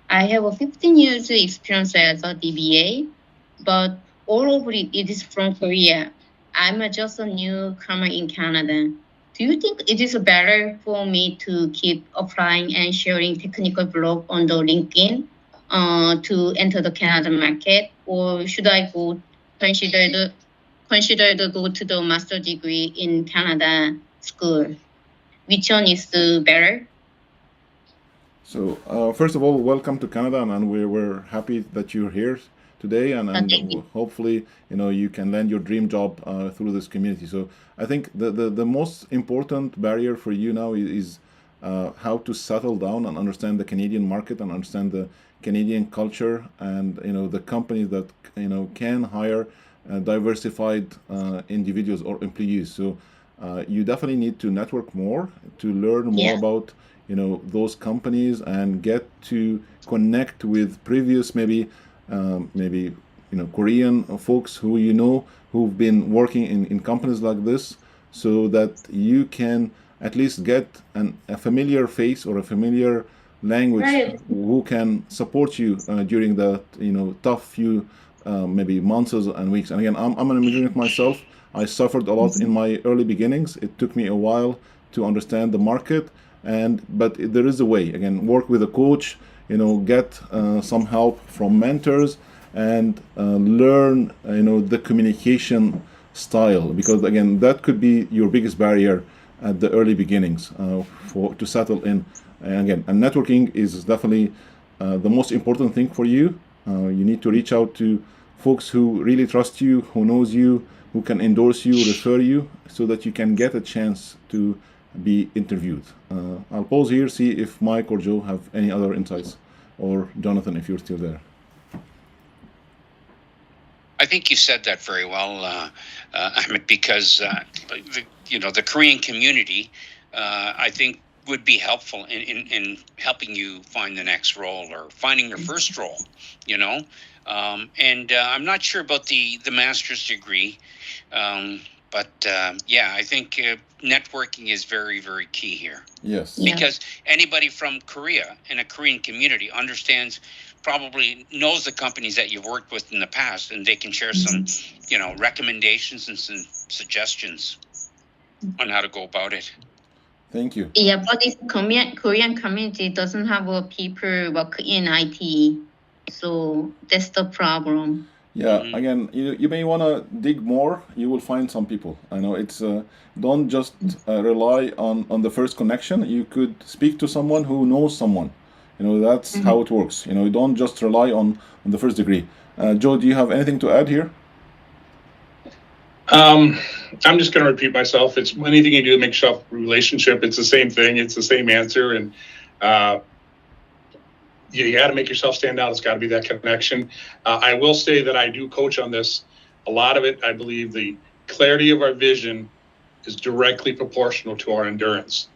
I have a 15 years experience as a DBA, but all of it is from Korea. I'm just a newcomer in Canada. Do you think it is better for me to keep applying and sharing technical blog on the LinkedIn to enter the Canada market, or should I consider to go to the master degree in Canada school? Which one is better? So first of all, welcome to Canada, and we're happy that you're here today, and hopefully you can land your dream job through this community. So I think the most important barrier for you now is how to settle down and understand the Canadian market and understand the Canadian culture, and the companies that can hire diversified individuals or employees. So you definitely need to network more to learn more about those companies and get to connect with previous maybe Korean folks who've been working in companies like this, so that you can at least get a familiar face or a familiar language who can support you during the tough few maybe months and weeks. And again, I'm an immigrant myself. I suffered a lot in my early beginnings. It took me a while to understand the market, but there is a way. Again, work with a coach, get some help from mentors, and learn the communication style, because again, that could be your biggest barrier at the early beginnings to settle in. And again, and networking is definitely the most important thing for you. You need to reach out to folks who really trust you, who knows you, who can endorse you, refer you, so that you can get a chance to be interviewed. I'll pause here, see if Mike or Joe have any other insights, or Jonathan, if you're still there. I think you said that very well, Ahmed, because the Korean community, I think, would be helpful in helping you find the next role or finding your first role. And I'm not sure about the master's degree, but I think networking is very, very key here. Yes. Because anybody from Korea in a Korean community probably knows the companies that you've worked with in the past, and they can share some, recommendations and some suggestions on how to go about it. Thank you. Yeah, but this Korean community doesn't have people work in IT, so that's the problem. Yeah, again, you may want to dig more. You will find some people. I know it's don't just rely on the first connection. You could speak to someone who knows someone. That's how it works. You don't just rely on the first degree. Joe, do you have anything to add here? I'm just going to repeat myself. It's anything you do to make yourself a relationship. It's the same thing. It's the same answer. And you got to make yourself stand out. It's got to be that connection. I will say that I do coach on this. A lot of it, I believe the clarity of our vision is directly proportional to our endurance.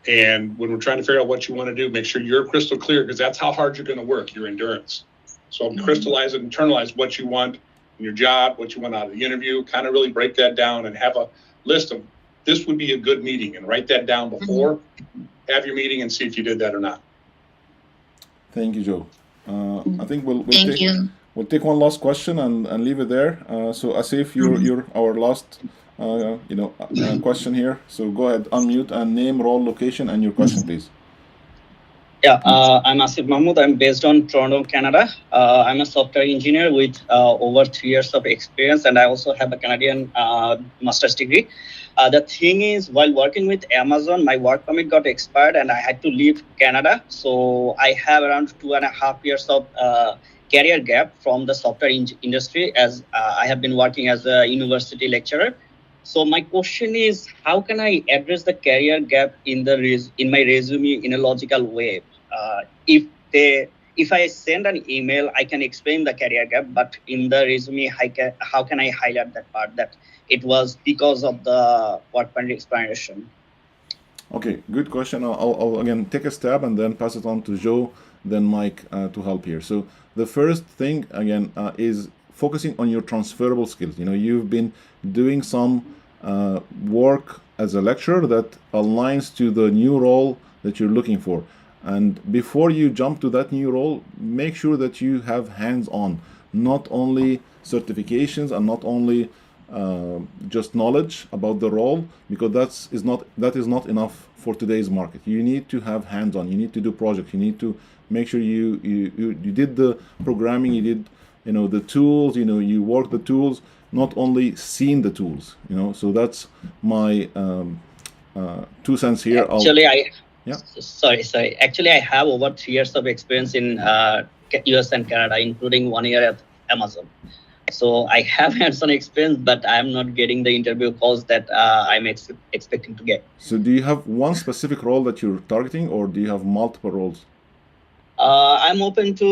And when we're trying to figure out what you want to do, make sure you're crystal clear, because that's how hard you're going to work, your endurance. So crystallize and internalize what you want in your job, what you want out of the interview, kind of really break that down and have a list of this would be a good meeting, and write that down before, have your meeting, and see if you did that or not. Thank you, Joe. I think we'll take one last question and leave it there. So Asif, you're our last question here. So go ahead, unmute and name, role, location, and your question, please. Yeah, I'm Asif Mahmood. I'm based on Toronto, Canada. I'm a software engineer with over 3 years of experience, and I also have a Canadian master's degree. The thing is, while working with Amazon, my work permit got expired and I had to leave Canada. So I have around 2.5 years of career gap from the software industry, as I have been working as a university lecturer. So my question is, how can I address the career gap in my resume in a logical way? If I send an email, I can explain the career gap, but in the resume, how can I highlight that part that it was because of the work permit expiration? Okay, good question. I'll again take a stab and then pass it on to Joe, then Mike to help here. So the first thing again is focusing on your transferable skills. You know, you've been doing some work as a lecturer that aligns to the new role that you're looking for. And before you jump to that new role, make sure that you have hands-on, not only certifications and not only just knowledge about the role, because that is not enough for today's market. You need to have hands-on. You need to do projects. You need to make sure you did the programming. You did the tools. You work the tools, not only seen the tools. So that's my 2 cents here. Actually, Yeah. Sorry. Actually, I have over 3 years of experience in US and Canada, including 1 year at Amazon. So I have hands-on experience, but I'm not getting the interview calls that I'm expecting to get. So do you have one specific role that you're targeting, or do you have multiple roles? I'm open to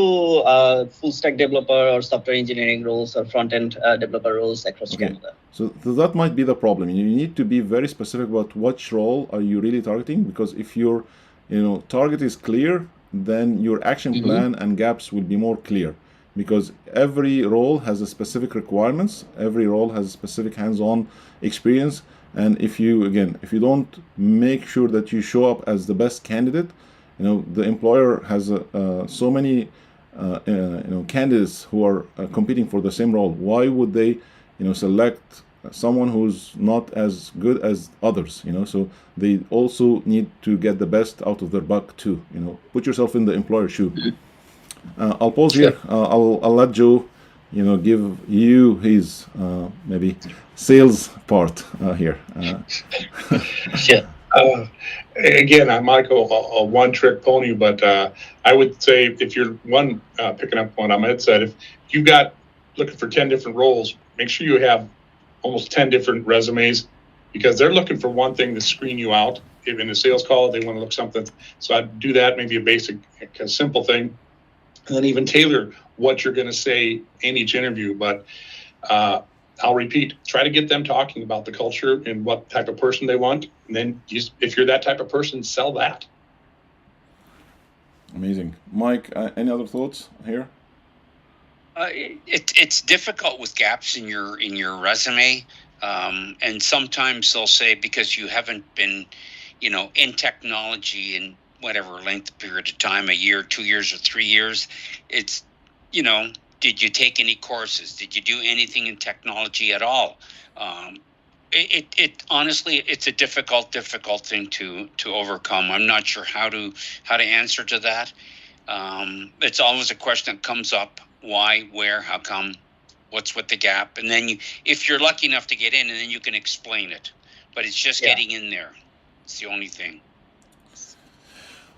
full stack developer or software engineering roles or front-end developer roles across Canada. So that might be the problem. You need to be very specific about which role are you really targeting, because if your target is clear, then your action plan and gaps will be more clear, because every role has a specific requirements, every role has a specific hands-on experience, and if you don't make sure that you show up as the best candidate, the employer has so many candidates who are competing for the same role. Why would they select someone who's not as good as others? So they also need to get the best out of their buck too. Put yourself in the employer's shoe. I'll pause here. I'll let Joe give you his maybe sales part here. Sure. Again, I'm Michael, a one-trick pony, but I would say if you're picking up what Ahmed said, if you've got looking for 10 different roles, make sure you have almost 10 different resumes, because they're looking for one thing to screen you out. If in a sales call, they want to look something. So I'd do that, maybe a basic, a simple thing, and then even tailor what you're going to say in each interview. But I'll repeat, try to get them talking about the culture and what type of person they want. And then if you're that type of person, sell that. Amazing. Mike, any other thoughts here? It's difficult with gaps in your resume. And sometimes they'll say, because you haven't been, in technology in whatever length period of time, a year, 2 years, or 3 years, it's, did you take any courses? Did you do anything in technology at all? It honestly, it's a difficult thing to overcome. I'm not sure how to answer to that. It's always a question that comes up: why, where, how come, what's with the gap? And then if you're lucky enough to get in, and then you can explain it. But it's just getting in there. It's the only thing.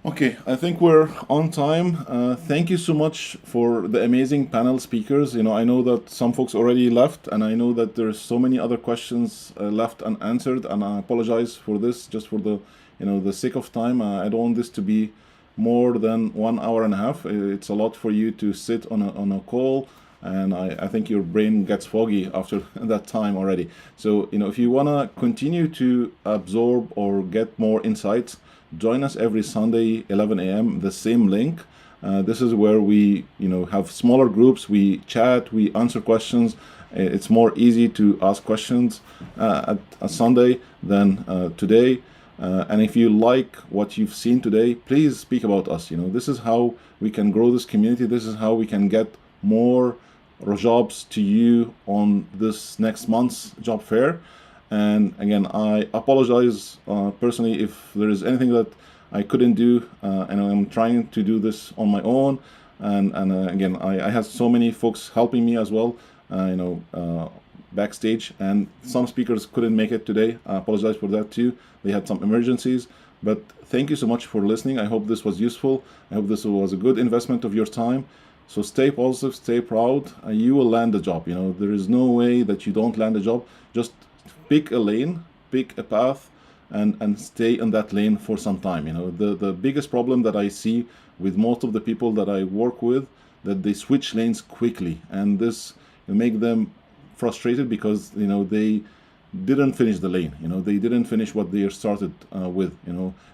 Okay, I think we're on time. Thank you so much for the amazing panel speakers. I know that some folks already left, and I know that there's so many other questions left unanswered, and I apologize for this, just for the the sake of time. I don't want this to be more than 1 hour and a half. It's a lot for you to sit on a call, and I think your brain gets foggy after that time already. So if you want to continue to absorb or get more insights, join us every Sunday, 11 a.m., the same link. This is where we, have smaller groups. We chat, we answer questions. It's more easy to ask questions at a Sunday than today. And if you like what you've seen today, please speak about us. This is how we can grow this community. This is how we can get more jobs to you on this next month's job fair. And again, I apologize personally if there is anything that I couldn't do, and I'm trying to do this on my own. And again, I have so many folks helping me as well, backstage, and some speakers couldn't make it today. I apologize for that too. They had some emergencies, but thank you so much for listening. I hope this was useful. I hope this was a good investment of your time. So stay positive, stay proud, and you will land a job. There is no way that you don't land a job. Just pick a lane, pick a path, and stay in that lane for some time. The biggest problem that I see with most of the people that I work with, that they switch lanes quickly, and this make them frustrated because they didn't finish the lane. They didn't finish what they started with.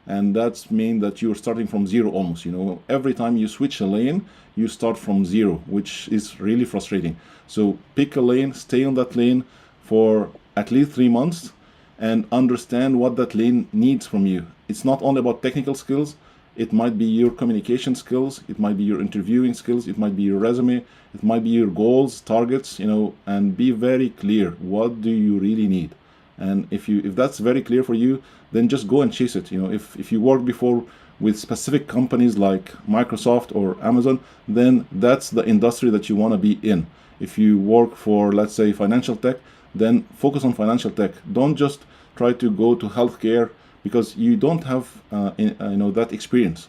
And that's mean that you're starting from zero almost. Every time you switch a lane, you start from zero, which is really frustrating. So pick a lane, stay on that lane for at least 3 months, and understand what that lane needs from you. It's not only about technical skills. It might be your communication skills, it might be your interviewing skills, it might be your resume, it might be your goals, targets, and be very clear. What do you really need? And if that's very clear for you, then just go and chase it. If you worked before with specific companies like Microsoft or Amazon, then that's the industry that you want to be in. If you work for, let's say, financial tech, then focus on financial tech. Don't just try to go to healthcare, because you don't have that experience.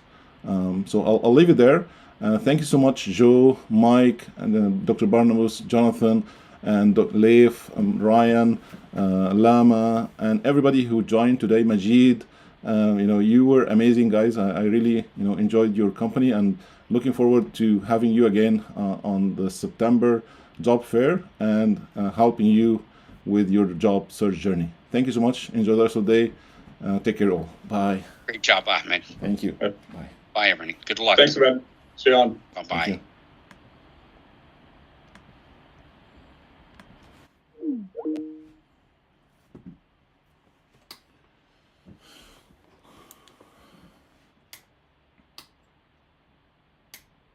So I'll leave it there. Thank you so much, Joe, Mike, and Dr. Barnabas, Jonathan, and Leif, Ryan, Lama, and everybody who joined today. Majid, you were amazing, guys. I really enjoyed your company, and looking forward to having you again on the September job fair and helping you with your job search journey. Thank you so much. Enjoy the rest of the day. Take care all. Bye. Great job, Ahmed. Thank you. Bye. Bye, everybody. Good luck. Thanks, Ahmed. See you on. Bye-bye.